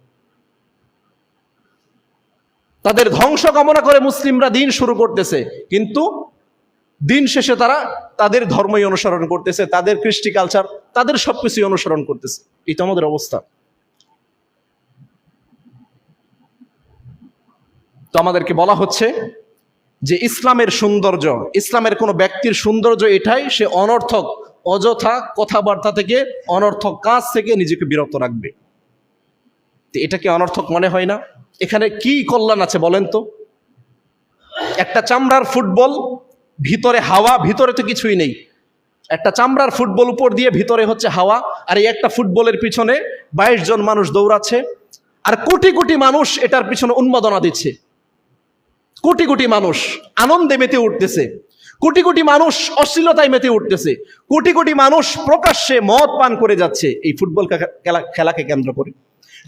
তাদের ধ্বংস কামনা করে মুসলিমরা দিন শুরু করতেছে, কিন্তু দিন শেষে তারা তাদের ধর্মই অনুসরণ করতেছে, তাদের কৃষ্টি কালচার, তাদের সবকিছুই অনুসরণ করতেছে। এই তো আমাদের অবস্থা। তো আমাদেরকে বলা হচ্ছে যে ইসলামের সৌন্দর্য, ইসলামের কোনো ব্যক্তির সৌন্দর্য এটাই, সে অনর্থক অযথা কথাবার্তা থেকে, অনর্থক কাজ থেকে নিজেকে বিরত রাখবে। এটা কি অনর্থক মনে হয় না? এখানে কি কল্যাণ আছে বলেন তো? একটা চামড়ার ফুটবল, ভিতরে হাওয়া, ভিতরে তো কিছুই নেই। একটা চামড়ার ফুটবল, উপর দিয়ে ভিতরে হচ্ছে হাওয়া, আর এই একটা ফুটবলের পিছনে 22 জন মানুষ দৌড়াচ্ছে, আর কোটি কোটি মানুষ এটার পিছনে উন্মাদনা দিচ্ছে। কোটি কোটি মানুষ আনন্দে মেতে উঠতেছে, কোটি কোটি মানুষ অশ্লীলতায় মেতে উঠতেছে, কোটি কোটি মানুষ প্রকাশ্যে মদ পান করে যাচ্ছে এই ফুটবল খেলাকে কেন্দ্র করে।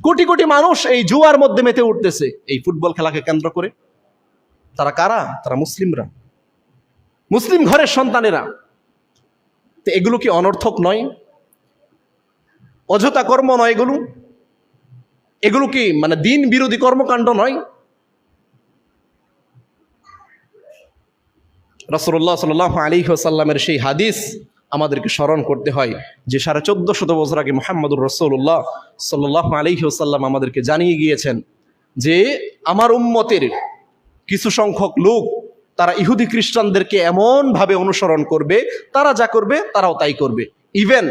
কোটি কোটি মানুষ এই জুয়ার মধ্যে মেতে উঠতেছে এই ফুটবল খেলাকে কেন্দ্র করে। তারা কারা? তারা মুসলিমরা, মুসলিম ঘরের সন্তানেরা। তো এগুলো কি অনর্থক নয়? অযথা কর্ম নয় এগুলো? এগুলো কি মানে দিন বিরোধী কর্মকাণ্ড নয়? রাসূলুল্লাহ সাল্লাল্লাহু আলাইহি ওয়াসাল্লামের সেই হাদিস আমাদেরকে স্মরণ করতে হয় যে 1450 বছর আগে মুহাম্মদুর রাসূলুল্লাহ সাল্লাল্লাহু আলাইহি ওয়াসাল্লাম আমাদেরকে জানিয়ে গিয়েছেন যে আমার উম্মতের কিছু সংখ্যক লোক তারা ইহুদি খ্রিস্টানদেরকে এমনভাবে অনুসরণ করবে, তারা যা করবে তারাও তাই করবে। ইভেন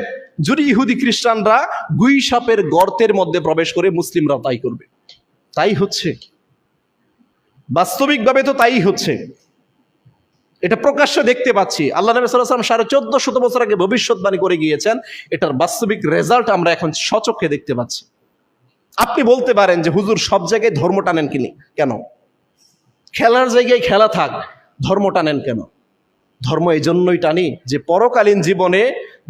যদি ইহুদি খ্রিস্টানরা গুই সাপের গর্তের মধ্যে প্রবেশ করে, মুসলিমরাও তাই করবে। তাই হচ্ছে, বাস্তবিকভাবে তো তাই হচ্ছে। এটা প্রকাশ্যে দেখতে পাচ্ছি। আল্লাহ নবী সাল্লাল্লাহু আলাইহি ওয়াসাল্লাম 1400 বছর আগে ভবিষ্যৎবাণী করে গিয়েছেন, এটার বাস্তবিক রেজাল্ট আমরা এখন স্বচক্ষে দেখতে পাচ্ছি। আপনি বলতে পারেন যে হুজুর সব জায়গায় ধর্ম টানেন কেন? খেলার জায়গায় খেলা থাক, ধর্ম টানেন কেন? ধর্ম এই জন্যই টানি যে পরকালীন জীবনে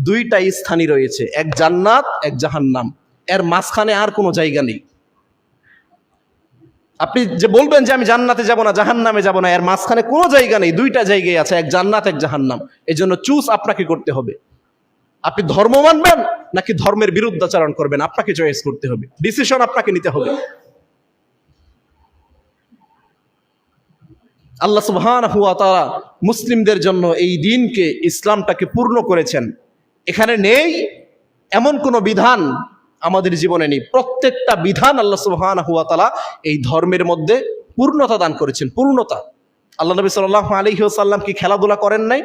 2টা স্থানই রয়েছে, এক জান্নাত, এক জাহান্নাম। এর মাঝখানে আর কোনো জায়গা নেই। আপনি যে বলবেন যে আমি জান্নাতে যাব না, জাহান্নামে যাব না, এর মাঝখানে কোনো জায়গা নেই। 2টা জায়গায় আছে, এক জান্নাত, এক জাহান্নাম। এই জন্য চুজ আপনাকে করতে হবে। আপনি ধর্ম মানবেন নাকি ধর্মের বিরুদ্ধাচরণ করবেন, আপনাকে চয়েস করতে হবে, ডিসিশন আপনাকে নিতে হবে। আল্লাহ সুবহানাহু ওয়া তাআলা মুসলিমদের জন্য এই দিনকে, ইসলামটাকে পূর্ণ করেছেন। এখানে নেই এমন কোন বিধান আমাদের জীবনে নেই, প্রত্যেকটা বিধান আল্লাহ সুবহানাহু ওয়া তাআলা এই ধর্মের মধ্যে পূর্ণতা দান করেছেন, পূর্ণতা। আল্লাহ নবী সাল্লাল্লাহু আলাইহি ওয়াসাল্লাম কি খেলাধুলা করেন নাই?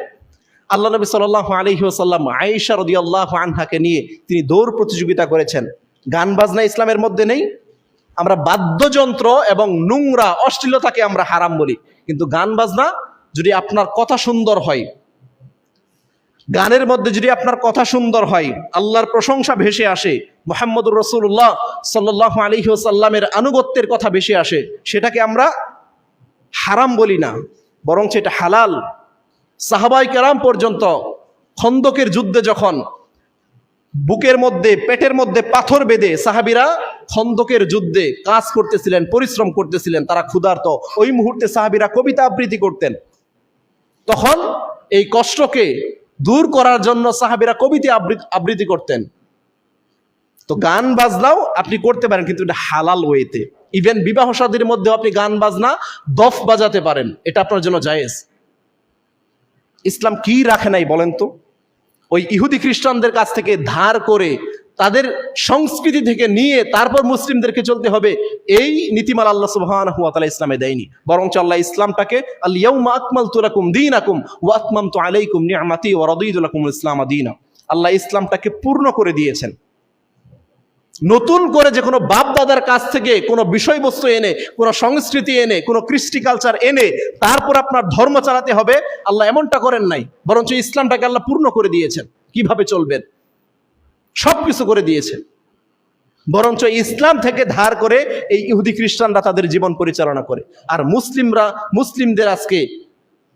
আল্লাহ নবী সাল্লাল্লাহু আলাইহি ওয়াসাল্লাম আয়েশা রাদিয়াল্লাহু আনহাকে নিয়ে তিনি দৌড় প্রতিযোগিতা করেছেন। গান বাজনা ইসলামের মধ্যে নেই। আমরা বাদ্যযন্ত্র এবং নোংরা অশ্লীলতাকে আমরা হারাম বলি, কিন্তু গান বাজনা যদি আপনার কথা সুন্দর হয়, গানের মধ্যে যদি আপনার কথা সুন্দর হয়, আল্লাহর প্রশংসা ভেসে আসে, মুহাম্মদুর রাসূলুল্লাহ সাল্লাল্লাহু আলাইহি ওয়াসাল্লামের আনুগত্যের কথা ভেসে আসে, সেটাকে আমরা হারাম বলি না, বরং সেটা হালাল। সাহাবায়ে কেরাম পর্যন্ত খন্দকের যুদ্ধে যখন বুকের মধ্যে, পেটের মধ্যে পাথর বেঁধে সাহাবীরা খন্দকের যুদ্ধে কাজ করতেছিলেন, পরিশ্রম করতেছিলেন, তারা ক্ষুধার্ত, ওই মুহূর্তে সাহাবীরা কবিতা আবৃত্তি করতেন। তখন এই কষ্টকে দূর করার জন্য সাহাবীরা কবিতা আবৃত্তি করতেন। তো গান বাজনাও আপনি করতে পারেন, কিন্তু এটা হালাল ওয়েতে। ইভেন বিবাহ শাদীর মধ্যেও আপনি গান বাজনা দফ বাজাতে পারেন, এটা আপনার জন্য জায়েজ। ইসলাম কি রাখে নাই বলেন তো? ওই ইহুদি খ্রিস্টানদের কাছ থেকে ধার করে, তাদের সংস্কৃতি থেকে নিয়ে তারপর মুসলিমদেরকে চলতে হবে, এই নীতিমালা আল্লাহ সুবহানাহু ওয়া তাআলা ইসলামে দেয়নি। বরং আল্লাহ ইসলামটাকে আল ইয়াউমা আকমালতু লাকুম দীনাকুম ওয়া আতমামতু আলাইকুম নি'মাতি ওয়া রাদিতু লাকুমুল ইসলাম দীনা। আল্লাহ ইসলামটাকে পূর্ণ করে দিয়েছেন। নতুন করে যে কোনো বাপ দাদার কাছ থেকে কোনো বিষয়বস্তু এনে, কোনো সংস্কৃতি এনে, কোনো কৃষ্টি কালচার এনে তারপর আপনার ধর্ম চালাতে হবে, আল্লাহ এমনটা করেন নাই। বরঞ্চ ইসলামটাকে আল্লাহ পূর্ণ করে দিয়েছেন, কিভাবে চলবেন সবকিছু করে দিয়েছেন। বরঞ্চ ইসলাম থেকে ধার করে এই ইহুদি খ্রিস্টানরা তাদের জীবন পরিচালনা করে। আর মুসলিমদের আজকে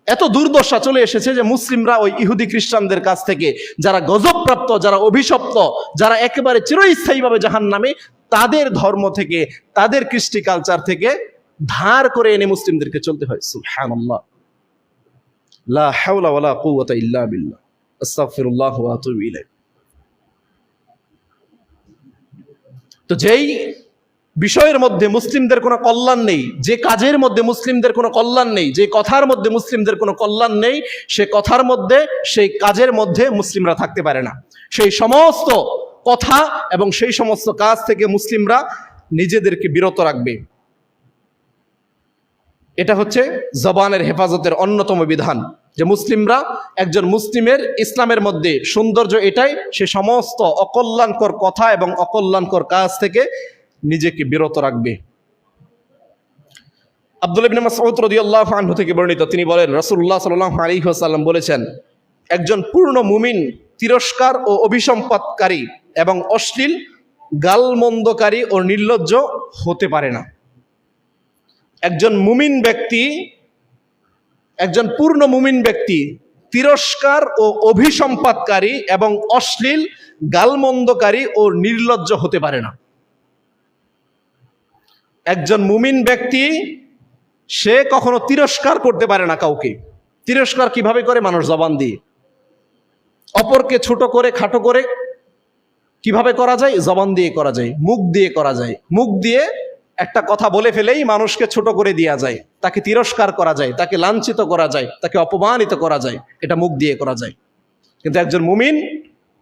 এত দুর্দশা চলে এসেছে যে মুসলিমরা ওই ইহুদি খ্রিস্টানদের কাছ থেকে, যারা গজবপ্রাপ্ত, যারা অভিশপ্ত, যারা একেবারে চিরস্থায়ীভাবে জাহান্নামে, তাদের ধর্ম থেকে, তাদের কৃষ্টি কালচার থেকে ধার করে এনে মুসলিমদেরকে চলতে হয়। সুবহানাল্লাহ, লা হাওলা ওয়ালা কুওয়াতা ইল্লা বিল্লাহ, আস্তাগফিরুল্লাহ ওয়া আতুবু ইলাইহি। তো যেই বিষয়ের মধ্যে মুসলিমদের কোনো কল্যাণ নেই, যে কাজের মধ্যে মুসলিমদের কোনো কল্যাণ নেই, যে কথার মধ্যে মুসলিমদের কোনো কল্যাণ নেই, সে কথার মধ্যে, সেই কাজের মধ্যে মুসলিমরা থাকতে পারে না। সেই সমস্ত কথা এবং সেই সমস্ত কাজ থেকে মুসলিমরা নিজেদেরকে বিরত রাখবে। এটা হচ্ছে জবানের হেফাজতের অন্যতম বিধান, যে মুসলিমরা, একজন মুসলিমের ইসলামের মধ্যে সৌন্দর্য এটাই, সে সমস্ত অকল্যাণকর কথা এবং অকল্যাণকর কাজ থেকে নিজেকে বিরত রাখবে। আব্দুল্লাহ ইবনে মাসউদ রাদিয়াল্লাহু আনহু থেকে বর্ণিত, তিনি বলেন, রাসূলুল্লাহ সাল্লাল্লাহু আলাইহি ওয়াসাল্লাম বলেছেন, একজন পূর্ণ মুমিন তিরস্কার ও অভিসম্পাদকারী এবং অশ্লীল, গালমন্দকারী ও নির্লজ্জ হতে পারে না। একজন মুমিন ব্যক্তি, একজন পূর্ণ মুমিন ব্যক্তি তিরস্কার ও অভিসম্পাদকারী এবং অশ্লীল, গালমন্দকারী ও নির্লজ্জ হতে পারে না। একজন মুমিন ব্যক্তি সে কখনো তিরস্কার করতে পারে না কাউকে। তিরস্কার কিভাবে করে? মানুষ জবান দিয়ে। অপরকে ছোট করে, খাটো করে কিভাবে করা যায়? জবান দিয়ে করা যায়, মুখ দিয়ে করা যায়। মুখ দিয়ে একটা কথা বলে ফেলেই মানুষকে ছোট করে দেওয়া যায়, তাকে তিরস্কার করা যায়, তাকে লাঞ্ছিত করা যায়, তাকে অপমানিত করা যায়, এটা মুখ দিয়ে করা যায়। কিন্তু একজন মুমিন,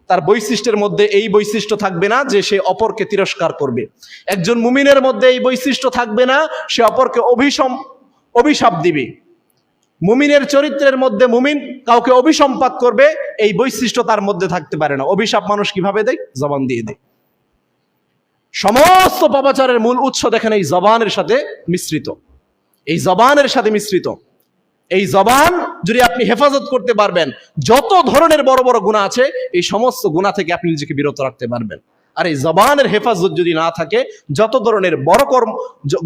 তার বৈশিষ্ট্যের মধ্যে এই বৈশিষ্ট্য থাকবে না যে সে অপরকে তিরস্কার করবে। একজন মুমিনের মধ্যে এই বৈশিষ্ট্য থাকবে না সে অপরকে অভিশাপ দিবে। মুমিনের চরিত্রের মধ্যে মুমিন কাউকে অভিসম্পাত করবে, এই বৈশিষ্ট্য তার মধ্যে থাকতে পারে না। অভিশাপ মানুষ কিভাবে দেয়? জবান দিয়ে দেয়। সমস্ত পাপাচারের মূল উৎস দেখেন এই জবানের সাথে মিশ্রিত, এই জবানের সাথে মিশ্রিত। এই জবান যদি আপনি হেফাজত করতে পারবেন, যত ধরনের বড় বড় গুনাহ আছে এই সমস্ত গুনাহ থেকে আপনি নিজেকে বিরত রাখতে পারবেন। আর এই জবানের হেফাজত যদি না থাকে, যত ধরনের বড়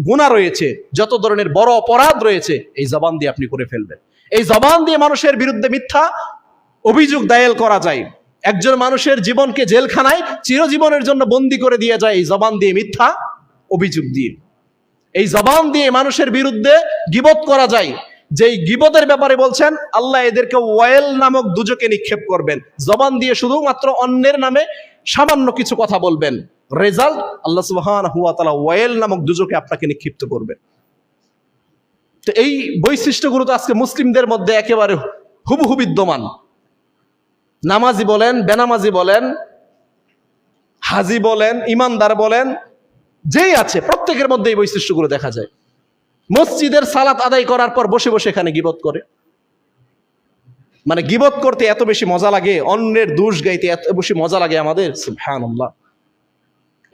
গুনাহ রয়েছে, যত ধরনের বড় অপরাধ রয়েছে, এই জবান দিয়ে আপনি করে ফেলবেন। এই জবান দিয়ে মানুষের বিরুদ্ধে মিথ্যা অভিযোগ দায়ের করা যায়। একজন মানুষের জীবনকে জেলখানায় চিরজীবনের জন্য বন্দী করে দিয়ে যায় এই জবান দিয়ে, মিথ্যা অভিযোগ দিয়ে। এই জবান দিয়ে মানুষের বিরুদ্ধে গীবত করা যায়, যেই গীবতের ব্যাপারে বলছেন আল্লাহ এদেরকে ওয়াইল নামক দুজকে নিক্ষেপ করবেন। জবান দিয়ে শুধুমাত্র অন্যের নামে সামান্য কিছু কথা বলবেন, রেজাল্ট আল্লাহ সুবহানাহু ওয়া তাআলা ওয়াইল নামক দুজকে আপনাকে নিক্ষিপ্ত করবেন। তো এই বৈশিষ্ট্যগুলো তো আজকে মুসলিমদের মধ্যে একেবারে হুবহু বিদ্যমান। নামাজি বলেন, বেনামাজি বলেন, হাজি বলেন, ইমানদার বলেন, যেই আছে প্রত্যেকের মধ্যে এই বৈশিষ্ট্যগুলো দেখা যায়। মসজিদের সালাত আদায় করার পর বসে বসে এখানে গীবত করে। মানে গীবত করতে এত বেশি মজা লাগে, অন্যের দোষ গাইতে এত বেশি মজা লাগে আমাদের, সুবহানাল্লাহ।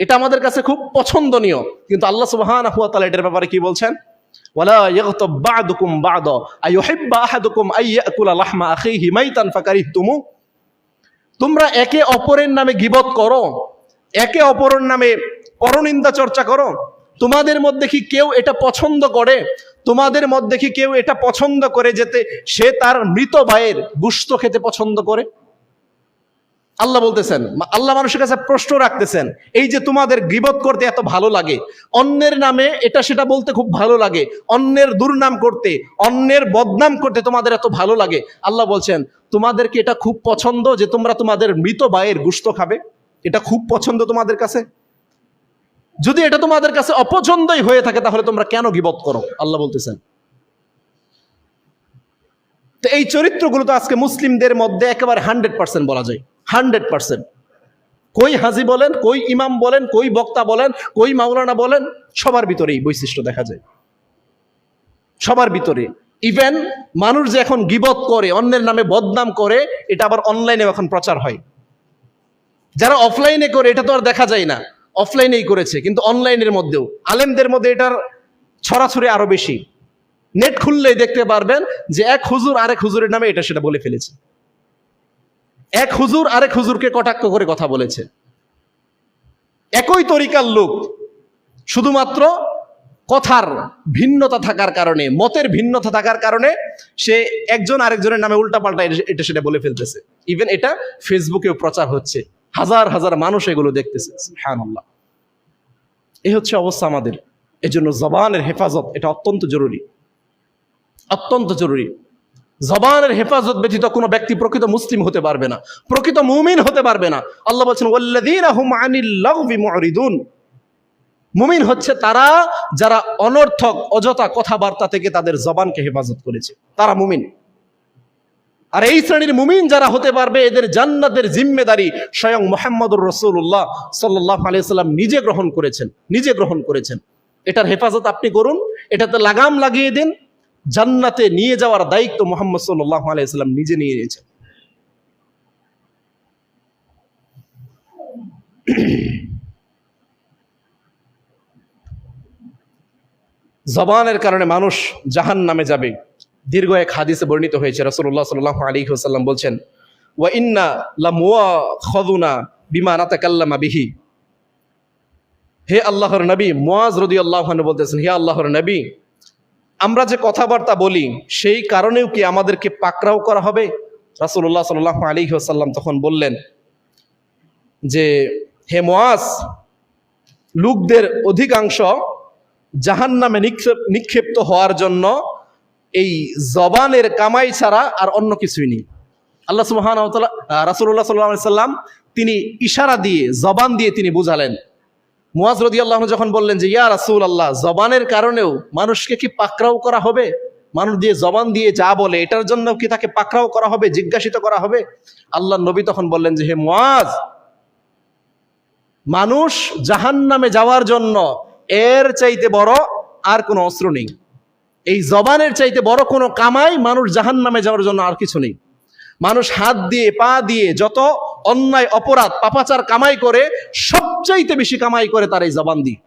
এটা আমাদের কাছে খুব পছন্দনীয়, কিন্তু আল্লাহ সুবহানাহু ওয়া তাআলা এটার ব্যাপারে কি বলছেন? ওয়ালা ইয়াগতাব বা'দুকুম বা'দা আইয়ুহিব্বু আহাদুকুম আইয়াকুলা লাহমা আখিহি মাইতান ফাকারিহতুমু। তোমরা একে অপরের নামে গীবত করো, একে অপরের নামে পরনিন্দা চর্চা করো। তোমাদের মধ্যে কি কেউ এটা পছন্দ করে? তোমাদের মধ্যে কি কেউ এটা পছন্দ করে যেতে সে তার মৃত ভাইয়ের গোশত খেতে পছন্দ করে? আল্লাহ বলতেছেন, আল্লাহ মানুষের কাছে প্রশ্ন রাখতেছেন, এই যে তোমাদের গীবত করতে এত ভালো লাগে, অন্যের নামে এটা সেটা বলতে খুব ভালো লাগে, অন্যের দুর্নাম করতে, অন্যের বদনাম করতে তোমাদের এত ভালো লাগে, আল্লাহ বলছেন তোমাদেরকে এটা খুব পছন্দ যে তোমরা তোমাদের মৃত ভাইয়ের গোশত খাবে? এটা খুব পছন্দ তোমাদের কাছে? যদি এটা তোমাদের কাছে অপছন্দই হয়ে থাকে তাহলে তোমরা কেন গীবত করো? আল্লাহ বলতেছেন। তো এই চরিত্রগুলো তো আজকে মুসলিমদের মধ্যে একেবারে 100% বলা যায়, 100%। কই হাজি বলেন, কই ইমাম বলেন, কই বক্তা বলেন, কই মাওলানা বলেন, সবার ভিতরে এই বৈশিষ্ট্য দেখা যায়, সবার ভিতরে। ইভেন মানুষ যে এখন গীবত করে, অন্যের নামে বদনাম করে, এটা আবার অনলাইনে এখন প্রচার হয়। যারা অফলাইনে করে এটা তো আর দেখা যায় না, অফলাইনেই করেছে, কিন্তু অনলাইনের মধ্যেও আলেমদের মধ্যে এটার ছড়াছড়ি আরো বেশি। নেট খুললেই দেখতে পারবেন যে এক হুজুর আরেক হুজুরের নামে এটা সেটা বলে ফেলেছে, এক হুজুর আরেক হুজুরকে কটাক্ষ করে কথা বলেছে। একই তরিকার লোক, শুধুমাত্র কথার ভিন্নতা থাকার কারণে, মতের ভিন্নতা থাকার কারণে সে একজন আরেকজনের নামে উল্টাপাল্টা এটা সেটা বলে ফেলতেছে। ইভেন এটা ফেসবুকেও প্রচার হচ্ছে, হাজার হাজার মানুষ এগুলো দেখতেছে, সুবহানাল্লাহ। এই হচ্ছে অবস্থা আমাদের। এজন্য জবানের হেফাজত এটা অত্যন্ত জরুরি, অত্যন্ত জরুরি। জবানের হেফাজত ব্যতীত কোনো ব্যক্তি প্রকৃত মুসলিম হতে পারবে না, প্রকৃত মুমিন হতে পারবে না। আল্লাহ বলছেন ওয়াল্লাযীনা হুম আনিল লাগবি মুরিদুন। মুমিন হচ্ছে তারা যারা অনর্থক অযথা কথাবার্তা থেকে তাদের জবানকে হেফাজত করেছে, তারা মুমিন। আর এই শ্রেণীর মুমিন যারা হতে পারবে, এদের জান্নাতের জিম্মেদারি স্বয়ং মুহাম্মদুর রাসূলুল্লাহ সাল্লাল্লাহু আলাইহি ওয়াসাল্লাম নিজে গ্রহণ করেছেন, নিজে গ্রহণ করেছেন। এটার হেফাজত আপনি করুন, এটাতে লাগাম লাগিয়ে দিন। জান্নাতে নিয়ে যাওয়ার দায়িত্ব মুহাম্মদ সাল্লাল্লাহু আলাইহি ওয়াসাল্লাম নিজে নিয়ে নিয়েছেন। জবানের কারণে মানুষ জাহান্নামে যাবে। দীর্ঘ এক হাদিসে বর্ণিত হয়েছে, রাসূলুল্লাহ সাল্লাল্লাহু আলাইহি ওয়াসাল্লাম বলছেন, ওয়া ইন্না লামুআখাযুনা বিমা নাতাকাল্লামা বিহি। হে আল্লাহর নবী, মুআজ রাদিয়াল্লাহু আনহু বলতেছেন, হে আল্লাহর নবী, আমরা যে কথাবার্তা বলি সেই কারণেও কি আমাদেরকে পাকড়াও করা হবে? রাসূলুল্লাহ সাল্লাল্লাহু আলাইহি ওয়াসাল্লাম তখন বললেন যে, হে মুআজ, লোকদের অধিকাংশ জাহান্নামে নিক্ষিপ্ত হওয়ার জন্য এই জবানের কামাই ছাড়া আর অন্য কিছুই নেই। আল্লাহ সুবহানাহু ওয়া তাআলা রাসূলুল্লাহ সাল্লাল্লাহু আলাইহি ওয়াসাল্লাম তিনি ইশারা দিয়ে, জবান দিয়ে তিনি বুঝালেন। মুআজ রাদিয়াল্লাহু আনহু যখন বললেন যে ইয়া রাসূলুল্লাহ, জবানের কারণেও মানুষকে কি পাকড়াও করা হবে? মানুষ দিয়ে জবান দিয়ে যা বলে এটার জন্য কি তাকে পাকড়াও করা হবে, জিজ্ঞাসিত করা হবে? আল্লাহর নবী তখন বললেন যে হে মুআজ, মানুষ জাহান্নামে যাওয়ার জন্য এর চাইতে বড় আর কোনো অস্ত্র নেই। এই জবানের চাইতে বড় কোনো কামাই মানুষ জাহান্নামে যাওয়ার জন্য আর কিছু নেই। মানুষ হাত দিয়ে পা দিয়ে যত অন্যায় অপরাধ পাপাচার কামাই করে, সবচাইতে বেশি কামাই করে তার এই জবান দিয়ে।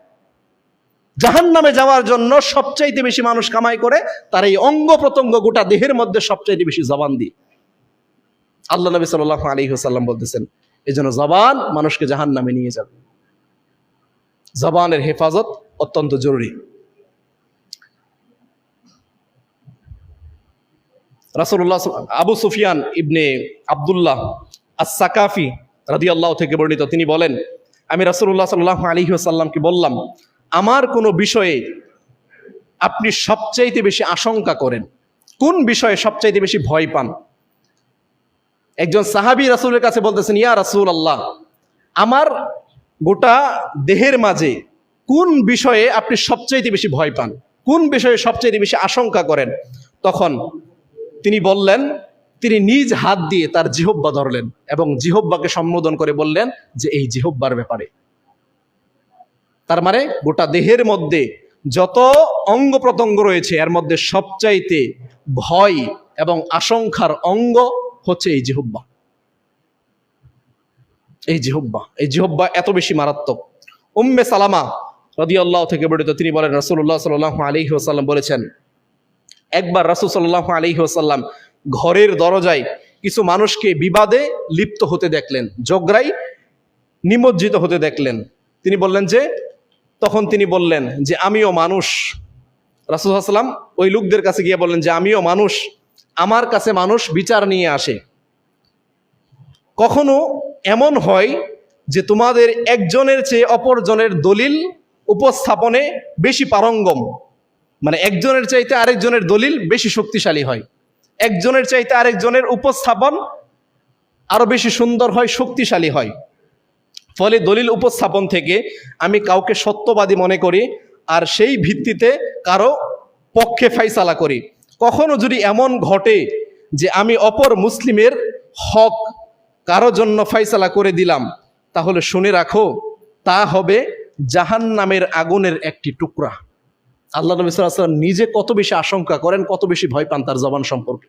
জাহান্নামে যাওয়ার জন্য সবচাইতে বেশি মানুষ কামাই করে তার এই অঙ্গ প্রত্যঙ্গ, গোটা দেহের মধ্যে সবচাইতে বেশি জবান দিয়ে। আল্লাহ নবী সাল্লাল্লাহু আলাইহি ওয়াসাল্লাম বলতেছেন, এজন্য জবান মানুষকে জাহান্নামে নিয়ে যাবে। জবানের হেফাজত অত্যন্ত জরুরি। রাসূলুল্লাহ আবু সুফিয়ান ইবনে আব্দুল্লাহ আস-সাকাফি রাদিয়াল্লাহু থেকে বর্ণিত, তিনি বলেন, আমি রাসূলুল্লাহ সাল্লাল্লাহু আলাইহি ওয়াসাল্লামকে বললাম, আমার কোনো বিষয়ে আপনি সবচাইতে বেশি আশঙ্কা করেন, কোন বিষয়ে সবচাইতে বেশি ভয় পান? একজন সাহাবী রাসূলের কাছে বলতেছেন, ইয়া রাসূলুল্লাহ, আমার গোটা দেহের মাঝে কোন বিষয়ে আপনি সবচাইতে বেশি ভয় পান, কোন বিষয়ে সবচাইতে বেশি আশঙ্কা করেন? তখন তিনি বললেন, তিনি নিজ হাত দিয়ে তার জিহব্বা ধরলেন এবং জিহব্বাকে সম্বোধন করে বললেন যে এই জিহব্বার ব্যাপারে। তার মানে গোটা দেহের মধ্যে যত অঙ্গ প্রত্যঙ্গ রয়েছে এর মধ্যে সবচাইতে ভয় এবং আশঙ্কার অঙ্গ হচ্ছে এই জিহব্বা। এই জিহব্বা এত বেশি মারাত্মক। উম্মে সালামা রাদিয়াল্লাহু থেকে বর্ণিত, তিনি বলেন রাসূলুল্লাহ সাল্লাল্লাহু আলাইহি ওয়াসাল্লাম বলেছেন, একবার রাসূল সাল্লাল্লাহু আলাইহি ওয়াসাল্লাম ঘরের দরজায় কিছু মানুষকে বিবাদে লিপ্ত হতে দেখলেন, ঝগড়ায় নিমজ্জিত হতে দেখলেন। তখন তিনি বললেন যে আমিও মানুষ। রাসূল সাল্লাল্লাহু আলাইহি ওয়াসাল্লাম ওই লোকদের কাছে গিয়ে বললেন যে আমিও মানুষ, আমার কাছে মানুষ বিচার নিয়ে আসে। কখনো এমন হয় যে তোমাদের একজনের চেয়ে অপরজনের দলিল উপস্থাপনে বেশি পারঙ্গম, মানে একজনের চাইতে আরেকজনের দলিল বেশি শক্তিশালী হয়, একজনের চাইতে আরেকজনের উপস্থাপন আরো বেশি সুন্দর হয়, শক্তিশালী হয়। ফলে দলিল উপস্থাপন থেকে আমি কাউকে সত্যবাদী মনে করি আর সেই ভিত্তিতে কারো পক্ষে ফাইসালা করি। কখনো যদি এমন ঘটে যে আমি অপর মুসলিমের হক কারো জন্য ফাইসালা করে দিলাম, তাহলে শুনে রাখো তা হবে জাহান্নামের আগুনের একটি টুকরা। আল্লাহ নবী সাল্লাল্লাহু আলাইহি ওয়াসাল্লাম নিজে কত বেশি আশঙ্কা করেন, কত বেশি ভয় পান তার জবান সম্পর্কে।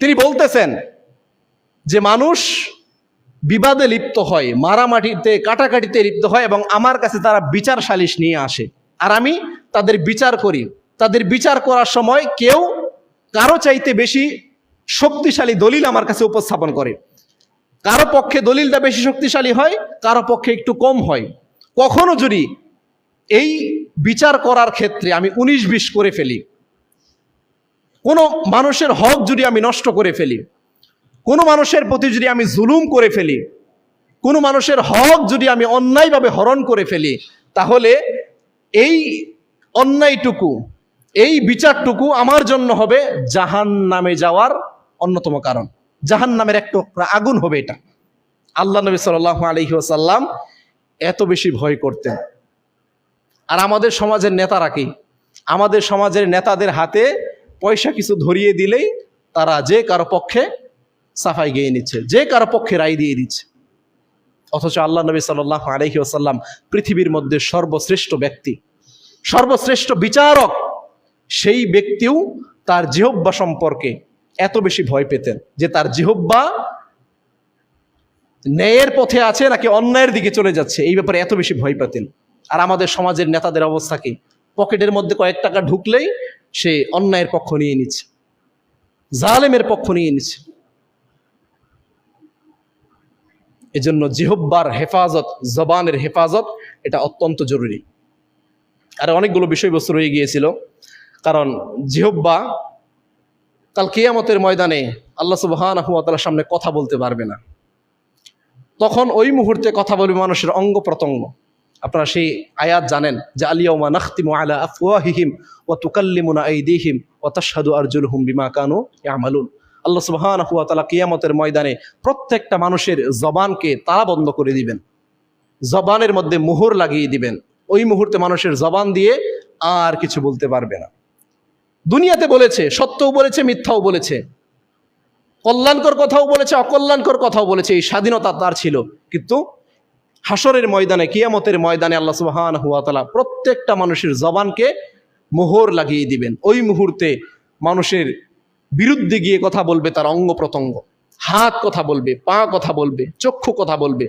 তিনি বলতেছেন যে মানুষ বিবাদে লিপ্ত হয়, মারামারিতে কাটাকাটিতে লিপ্ত হয় এবং আমার কাছে তারা বিচার সালিশ নিয়ে আসে আর আমি তাদের বিচার করি। তাদের বিচার করার সময় কেউ কারো চাইতে বেশি শক্তিশালী দলিল আমার কাছে উপস্থাপন করে, কারো পক্ষে দলিলটা বেশি শক্তিশালী হয়, কারো পক্ষে একটু কম হয়। কখনো যদি এই বিচার করার ক্ষেত্রে আমি 19-20 করে ফেলি, কোনো মানুষের হক যদি আমি নষ্ট করে ফেলি, কোনো মানুষের প্রতি যদি আমি জুলুম করে ফেলি, কোনো মানুষের হক যদি আমি অন্যায়ভাবে হরণ করে ফেলি, তাহলে এই অন্যায়টুকু, এই বিচারটুকু আমার জন্য হবে জাহান্নামে যাওয়ার অন্যতম কারণ, জাহান্নামের একটা আগুন হবে এটা। আল্লাহ নবী সাল্লাল্লাহু আলাইহি ওয়াসাল্লাম এত বেশি ভয় করতেন। আর আমাদের সমাজের নেতারা কি? আমাদের সমাজের নেতাদের হাতে পয়সা কিছু ধরিয়ে দিলেই তারা যে কারো পক্ষে সাফাই গেয়ে নিচ্ছে, যে কারো পক্ষে রায় দিয়ে দিচ্ছে। অথচ আল্লাহ নবী সাল্লাল্লাহু আলাইহি ওয়াসাল্লাম পৃথিবীর মধ্যে সর্বশ্রেষ্ঠ ব্যক্তি, সর্বশ্রেষ্ঠ বিচারক, সেই ব্যক্তিও তার জিহব্বা সম্পর্কে এত বেশি ভয় পেতেন যে তার জিহব্বা ন্যায়ের পথে আছে নাকি অন্যায়ের দিকে চলে যাচ্ছে, এই ব্যাপারে এত বেশি ভয় পেতেন। আর আমাদের সমাজের নেতাদের অবস্থা কি? পকেটের মধ্যে কয়েক টাকা ঢুকলেই সে অন্যায়ের পক্ষ নিয়ে নিচ্ছে, জালেমের পক্ষ নিয়ে নিচ্ছে। এজন্য জিহব্বার হেফাজত, জবানের হেফাজত, এটা অত্যন্ত জরুরি। আর অনেকগুলো বিষয়বস্তু রয়ে গিয়েছিল, কারণ জিহব্বা কাল কিয়ামতের ময়দানে আল্লাহ সুবহানাহু ওয়া তাআলার সামনে কথা বলতে পারবে না। তখন ওই মুহূর্তে কথা বলবে মানুষের অঙ্গ প্রত্যঙ্গ। আপনারা সেই আয়াত জানেন যে আল-ইয়াওমা নাখতিমু আলা আফওয়াহিহিম ওয়া তুকাল্লিমুনা আইদিহিম ওয়া তাশহাদু আরজুলুহুম বিমা কানু ইয়ামালুন। আল্লাহ সুবহানাহু ওয়া তাআলা কিয়ামতের ময়দানে প্রত্যেকটা মানুষের জবানকে তালা বন্ধ করে দিবেন, জবানের মধ্যে মোহর লাগিয়ে দিবেন। ওই মুহূর্তে মানুষের জবান দিয়ে আর কিছু বলতে পারবে না। দুনিয়াতে বলেছে, সত্যও বলেছে, মিথ্যাও বলেছে, কল্যাণকর কথাও বলেছে, অকল্যাণকর কথাও বলেছে, এই স্বাধীনতা তার ছিল। কিন্তু হাসরের ময়দানে, কিয়ামতের ময়দানে আল্লাহ সুবহানাহু ওয়া তাআলা প্রত্যেকটা মানুষের জবানকে মোহর লাগিয়ে দিবেন। ওই মুহূর্তে মানুষের বিরুদ্ধে গিয়ে কথা বলবে তার অঙ্গ প্রত্যঙ্গ, হাত কথা বলবে, পা কথা বলবে, চক্ষু কথা বলবে,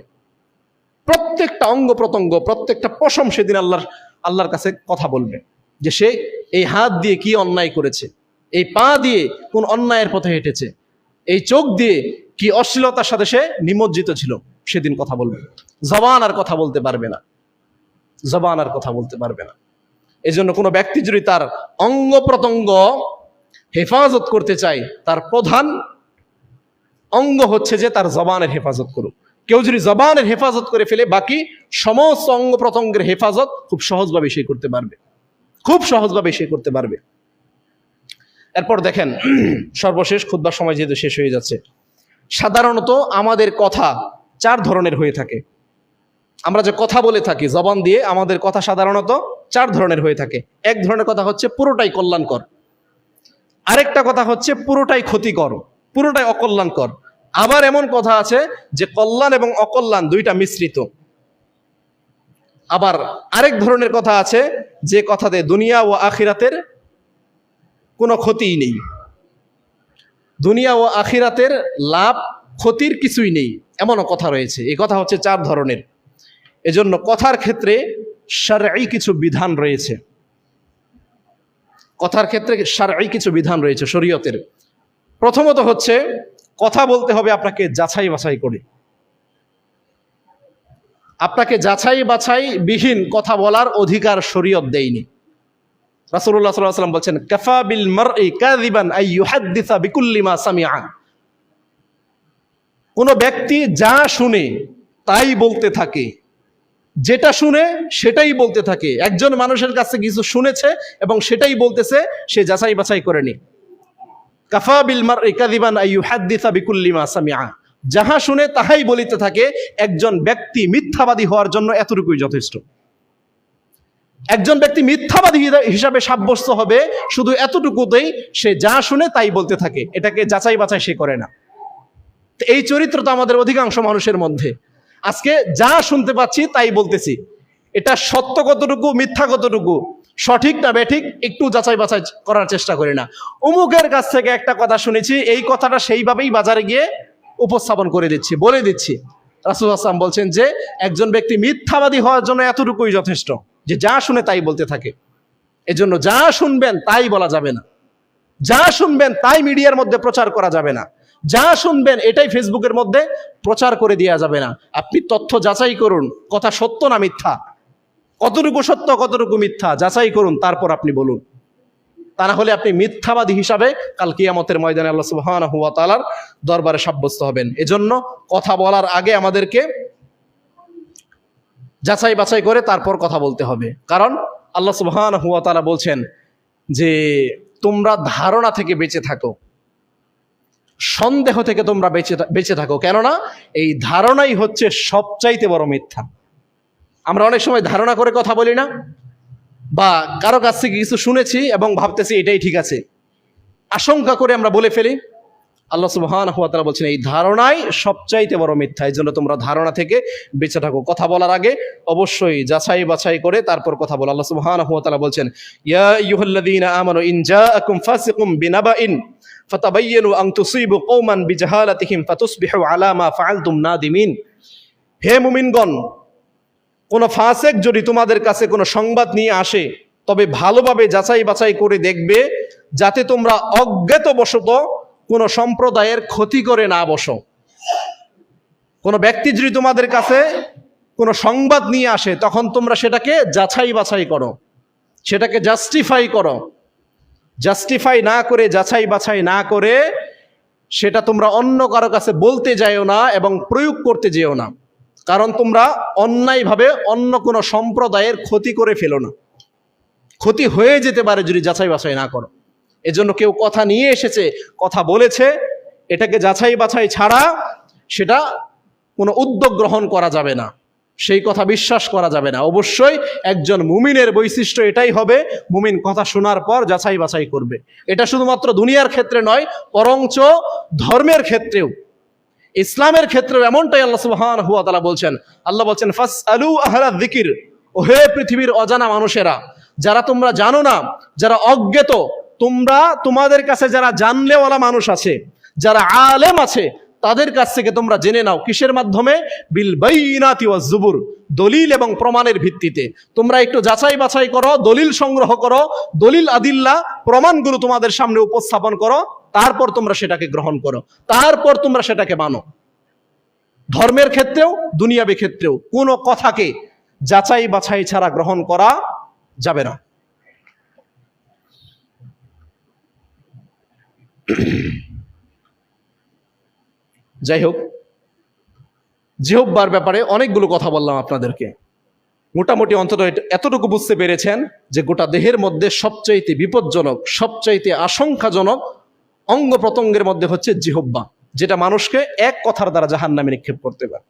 প্রত্যেকটা অঙ্গ প্রত্যঙ্গ, প্রত্যেকটা পশম সেদিন আল্লাহর কাছে কথা বলবে যে সে এই হাত দিয়ে কি অন্যায় করেছে, এই পা দিয়ে কোন অন্যায়ের পথে হেঁটেছে, এই চোখ দিয়ে কি অশ্লীলতার সাথে সে নিমজ্জিত ছিল, সেদিন কথা বলবে। জবান আর কথা বলতে পারবে না, জবান আর কথা বলতে পারবে না। এই জন্য কোনো ব্যক্তি যদি তার অঙ্গ প্রত্যঙ্গ হেফাজত করতে চায়, তার প্রধান অঙ্গ হচ্ছে যে তার জবানের হেফাজত করুক। কেউ যদি জবানের হেফাজত করে ফেলে, বাকি সমস্ত অঙ্গ প্রত্যঙ্গের হেফাজত খুব সহজভাবে সে করতে পারবে, খুব সহজভাবে সে করতে পারবে। এরপর দেখেন, সর্বশেষ খুতবার সময় যেহেতু শেষ হয়ে যাচ্ছে, সাধারণত আমাদের কথা 4 ধরনের হয়ে থাকে। আমরা যে কথা বলে থাকি জবান দিয়ে, আমাদের কথা সাধারণত 4 ধরনের হয়ে থাকে। এক ধরনের কথা হচ্ছে পুরোটাই কল্যাণকর, আরেকটা কথা হচ্ছে পুরোটাই ক্ষতিকর, পুরোটাই অকল্যাণকর। আবার এমন কথা আছে যে কল্যাণ এবং অকল্যাণ দুইটা মিশ্রিত। আবার আরেক ধরনের কথা আছে যে কথাতে দুনিয়া ও আখিরাতের কোনো ক্ষতিই নেই, দুনিয়া ও আখিরাতের লাভ ক্ষতির কিছুই নেই, এমনও কথা রয়েছে। এই কথা হচ্ছে 4 ধরনের। এজন্য কথার ক্ষেত্রে শারঈ কিছু বিধান রয়েছে, কথার ক্ষেত্রে শারঈ কিছু বিধান রয়েছে শরীয়তের। প্রথমত হচ্ছে কথা বলতে হবে আপনাকে যাচাই বাছাই করে। আপনাকে যাচাই বাছাই বিহীন কথা বলার অধিকার শরীয়ত দেয়নি। রাসূলুল্লাহ সাল্লাল্লাহু আলাইহি ওয়াসাল্লাম বলছেন, কাফা বিল মারই কাযিবান আই ইউহাদ্দিসা বিকুল্লি মা সামিআ। কোন ব্যক্তি যা শুনে তাই বলতে থাকে, যেটা শুনে সেটাই বলতে থাকে। একজন মানুষের কাছে কিছু শুনেছে এবং সেটাই বলতেছে, সে যাচাই বাছাই করেনি। কাফা বিল মারই কাযিবান আই ইউহাদ্দিসা বিকুল্লি মা সামিআ। যাহা শুনে তাহাই বলিতে থাকে, একজন ব্যক্তি মিথ্যাবাদী হওয়ার জন্য এতটুকুই যথেষ্ট। একজন ব্যক্তি মিথ্যাবাদী হিসাবে সাব্যস্ত হবে শুধু এতটুকুতেই, সে যা শুনে তাই বলতে থাকে, এটাকে যাচাই বাছাই সে করে না। এই চরিত্র তো আমাদের অধিকাংশ মানুষের মধ্যে। আজকে যা শুনতে পাচ্ছি তাই বলতেছি, এটা সত্য কতটুকু মিথ্যা কতটুকু, সঠিক না বেঠিক একটু যাচাই বাছাই করার চেষ্টা করি না। অমুকের কাছ থেকে একটা কথা শুনেছি, এই কথাটা সেইভাবেই বাজারে গিয়ে উপস্থাপন করে দিচ্ছি, বলে দিচ্ছি। রাসূলুল্লাহ সাল্লাল্লাহু আলাইহি ওয়াসাল্লাম বলছেন যে একজন ব্যক্তি মিথ্যাবাদী হওয়ার জন্য এতটুকুই যথেষ্ট, যে যা শুনে তাই বলতে থাকে। এজন্য যা শুনবেন তাই বলা যাবে না, যা শুনবেন তাই মিডিয়ার মধ্যে প্রচার করা যাবে না, যা শুনবেন এটাই ফেসবুকের মধ্যে প্রচার করে দেওয়া যাবে না। আপনি তথ্য যাচাই করুন, কথা সত্য না মিথ্যা, কতটুকু সত্য কতটুকু মিথ্যা যাচাই করুন, তারপর আপনি বলুন। তা না হলে আপনি মিথ্যাবাদী হিসাবে কাল কিয়ামতের ময়দানে আল্লাহ সুবহানাহু ওয়া তাআলার দরবারে সাব্যস্ত হবেন। এজন্য কথা বলার আগে আমাদেরকে যাচাই বাছাই করে তারপর কথা বলতে হবে। কারণ আল্লাহ সুবহানাহু ওয়া তাআলা বলছেন যে তোমরা ধারণা থেকে বেঁচে থাকো, সন্দেহ থেকে তোমরা বেঁচে থাকো, কেননা এই ধারণাই হচ্ছে সবচাইতে বড় মিথ্যা। আমরা অনেক সময় ধারণা করে কথা বলি না, বা কারো কাছ থেকে কিছু শুনেছি এবং ভাবতেছি এটাই ঠিক আছে, আশঙ্কা করে আমরা বলে ফেলি। আল্লাহ সুবহানাহু ওয়া তাআলা বলছেন এই ধারণাই সবচাইতে বড় মিথ্যা। এই জন্য তোমরা ধারণা থেকে বেঁচে থাকো। কথা বলার আগে অবশ্যই যাচাই বাছাই করে তারপর কথা বলো। আল্লাহ সুবহানাহু ওয়া তাআলা বলছেন, ইয়া আইয়ুহাল্লাযীনা আমানু ইন জাআকুম ফাসিকুম বিনাবাইন ফাতাবায়্যানু আন তুসিবু কওমান বিজাহালাতিহিম ফাতুসবিহু আলা মা ফাআলতুম নাদিমিন। হে মুমিনগণ, কোন ফাসিক যদি তোমাদের কাছে কোনো সংবাদ নিয়ে আসে, তবে ভালোভাবে যাচাই বাছাই করে দেখবে, যাতে তোমরা অজ্ঞাতবশত কোন সম্প্রদায়ের ক্ষতি করে না বসো। কোন ব্যক্তি যদি তোমাদের কাছে কোন সংবাদ নিয়ে আসে, তখন তোমরা সেটাকে যাচাই বাছাই করো, সেটাকে জাস্টিফাই করো। জাস্টিফাই না করে, যাচাই বাছাই না করে সেটা তোমরা অন্য কারো কাছে বলতে যাও না এবং প্রয়োগ করতে যেও না। কারণ তোমরা অন্যায়ভাবে অন্য কোনো সম্প্রদায়ের ক্ষতি করে ফেলো না, ক্ষতি হয়ে যেতে পারে যদি যাচাই বাছাই না করো। এজন্য কেউ কথা নিয়ে এসেছে, কথা বলেছে, এটাকে যাচাই বাছাই ছাড়া সেটা কোনো উদ্যোগ গ্রহণ করা যাবে না, সেই কথা বিশ্বাস করা যাবে না। অবশ্যই একজন মুমিনের বৈশিষ্ট্য এটাই হবে, মুমিন কথা শোনার পর যাচাই বাছাই করবে। এটা শুধুমাত্র দুনিয়ার ক্ষেত্রে নয়, বরঞ্চ ধর্মের ক্ষেত্রেও, ইসলামের ক্ষেত্রেও এমনটাই আল্লাহ সুবহানাহু ওয়া তাআলা বলছেন। আল্লাহ বলছেন, ফাসআলু আহলা যিকির, ও হে পৃথিবীর অজানা মানুষেরা, যারা তোমরা জানো না, যারা অজ্ঞাত, তোমরা তোমাদের কাছে যারা জানলেওয়ালা মানুষ আছে, যারা আলেম আছে, তাদের কাছ থেকে তোমরা জেনে নাও। কিসের মাধ্যমে? বিল বাইনাতি ওয়াজ জুবুর, দলিল এবং প্রমাণের ভিত্তিতে। তোমরা একটু যাচাই বাছাই করো, দলিল সংগ্রহ করো, দলিল আদিল্লা প্রমাণগুলো তোমাদের সামনে উপস্থাপন করো, তারপর তোমরা সেটাকে গ্রহণ করো, তারপর তোমরা সেটাকে মানো। ধর্মের ক্ষেত্রেও দুনিয়াবী ক্ষেত্রেও কোনো কথাকে যাচাই বাছাই ছাড়া গ্রহণ করা যাবে না। যাই হোক, জিহ্বার ব্যাপারে অনেকগুলো কথা বললাম আপনাদেরকে। মোটামুটি অন্তত এতটুকু বুঝতে পেরেছেন যে গোটা দেহের মধ্যে সবচাইতে বিপজ্জনক, সবচাইতে আশঙ্কাজনক অঙ্গ প্রত্যঙ্গের মধ্যে হচ্ছে জিহ্বা, যেটা মানুষকে এক কথার দ্বারা জাহান্নামে নিক্ষেপ করতে পারে।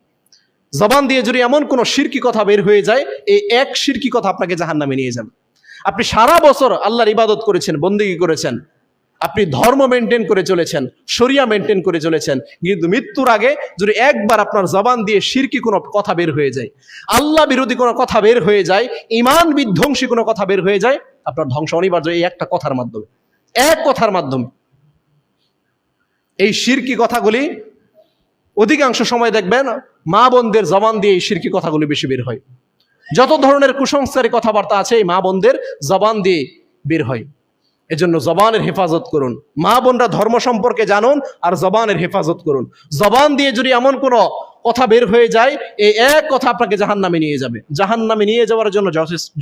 জবান দিয়ে যদি এমন কোনো শিরকি কথা বের হয়ে যায়, এই এক শিরকি কথা আপনাকে জাহান্নামে নিয়ে যাবে। আপনি সারা বছর আল্লাহর ইবাদত করেছেন, বন্দেগী করেছেন, আপনি ধর্ম মেনটেন করে চলেছেন, শরিয়া মেনটেন করে চলেছেন, কিন্তু মৃত্যুর আগে যদি একবার আপনার জবান দিয়ে শিরকি কোনো কথা বের হয়ে যায়, আল্লাহ বিরোধী কোনো কথা বের হয়ে যায়, ঈমান বিধ্বংসী কোনো কথা বের হয়ে যায়, আপনার ধ্বংস অনিবার্য এই একটা কথার মাধ্যমে, এক কথার মাধ্যমে। এই শিরকি কথাগুলি অধিকাংশ সময় দেখবেন মা বোনদের জবান দিয়ে এই শিরকি কথাগুলি বেশি বের হয়। যত ধরনের কুসংস্কারী কথাবার্তা আছে এই মা বোনদের জবান দিয়ে বের হয়। এজন্য জবানের হেফাজত করুন। মা বোনরা ধর্ম সম্পর্কে জানুন আর জবানের হেফাজত করুন। জবান দিয়ে যদি এমন কোনো কথা বের হয়ে যায়, এই এক কথা আপনাকে জাহান্নামে নিয়ে যাবে, জাহান্নামে নিয়ে যাওয়ার জন্য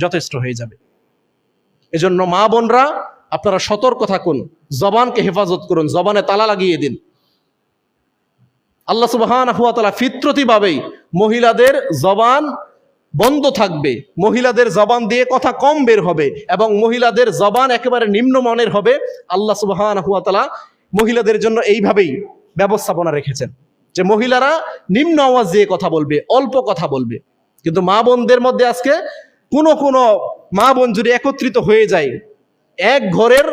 যথেষ্ট হয়ে যাবে। এজন্য মা বোনরা আপনারা সতর্ক থাকুন, জবানকে হেফাজত করুন, জবানে তালা লাগিয়ে দিন। আল্লাহ সুবহানাহু ওয়া তাআলা ফিতরতিভাবেই মহিলাদের জবান বন্ধ থাকবে, মহিলাদের জবান দিয়ে কথা কম বের হবে এবং মহিলাদের জবান একেবারে নিম্নমানের হবে। আল্লাহ সুবহানাহু ওয়া তাআলা মহিলাদের জন্য এইভাবেই ব্যবস্থাপনা রেখেছেন যে মহিলারা নিম্ন আওয়াজ দিয়ে কথা বলবে, অল্প কথা বলবে। কিন্তু মা বোনদের মধ্যে আজকে কোনো মা বোন যদি একত্রিত হয়ে যায়, এক ঘরের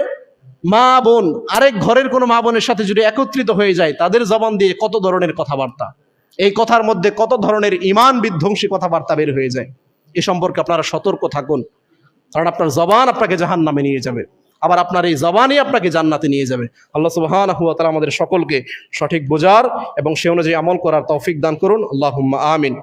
মা বোন আরেক ঘরের কোনো মা বোনের সাথে যদি একত্রিত হয়ে যায়, তাদের জবান দিয়ে কত ধরনের কথাবার্তা, এই কথার মধ্যে কত ধরনের ঈমান বিধ্বংসী কথাবার্তা বের হয়ে যায়। এ সম্পর্কে আপনারা সতর্ক থাকুন, কারণ আপনার জবান আপনাকে জাহান্নামে নিয়ে যাবে, আবার আপনার এই জবানই আপনাকে জান্নাতে নিয়ে যাবে। আল্লাহ সুবহানাহু ওয়া তাআলা আমাদের সকলকে সঠিক বোঝার এবং সে অনুযায়ী আমল করার তৌফিক দান করুন। আল্লাহুম্মা আমিন।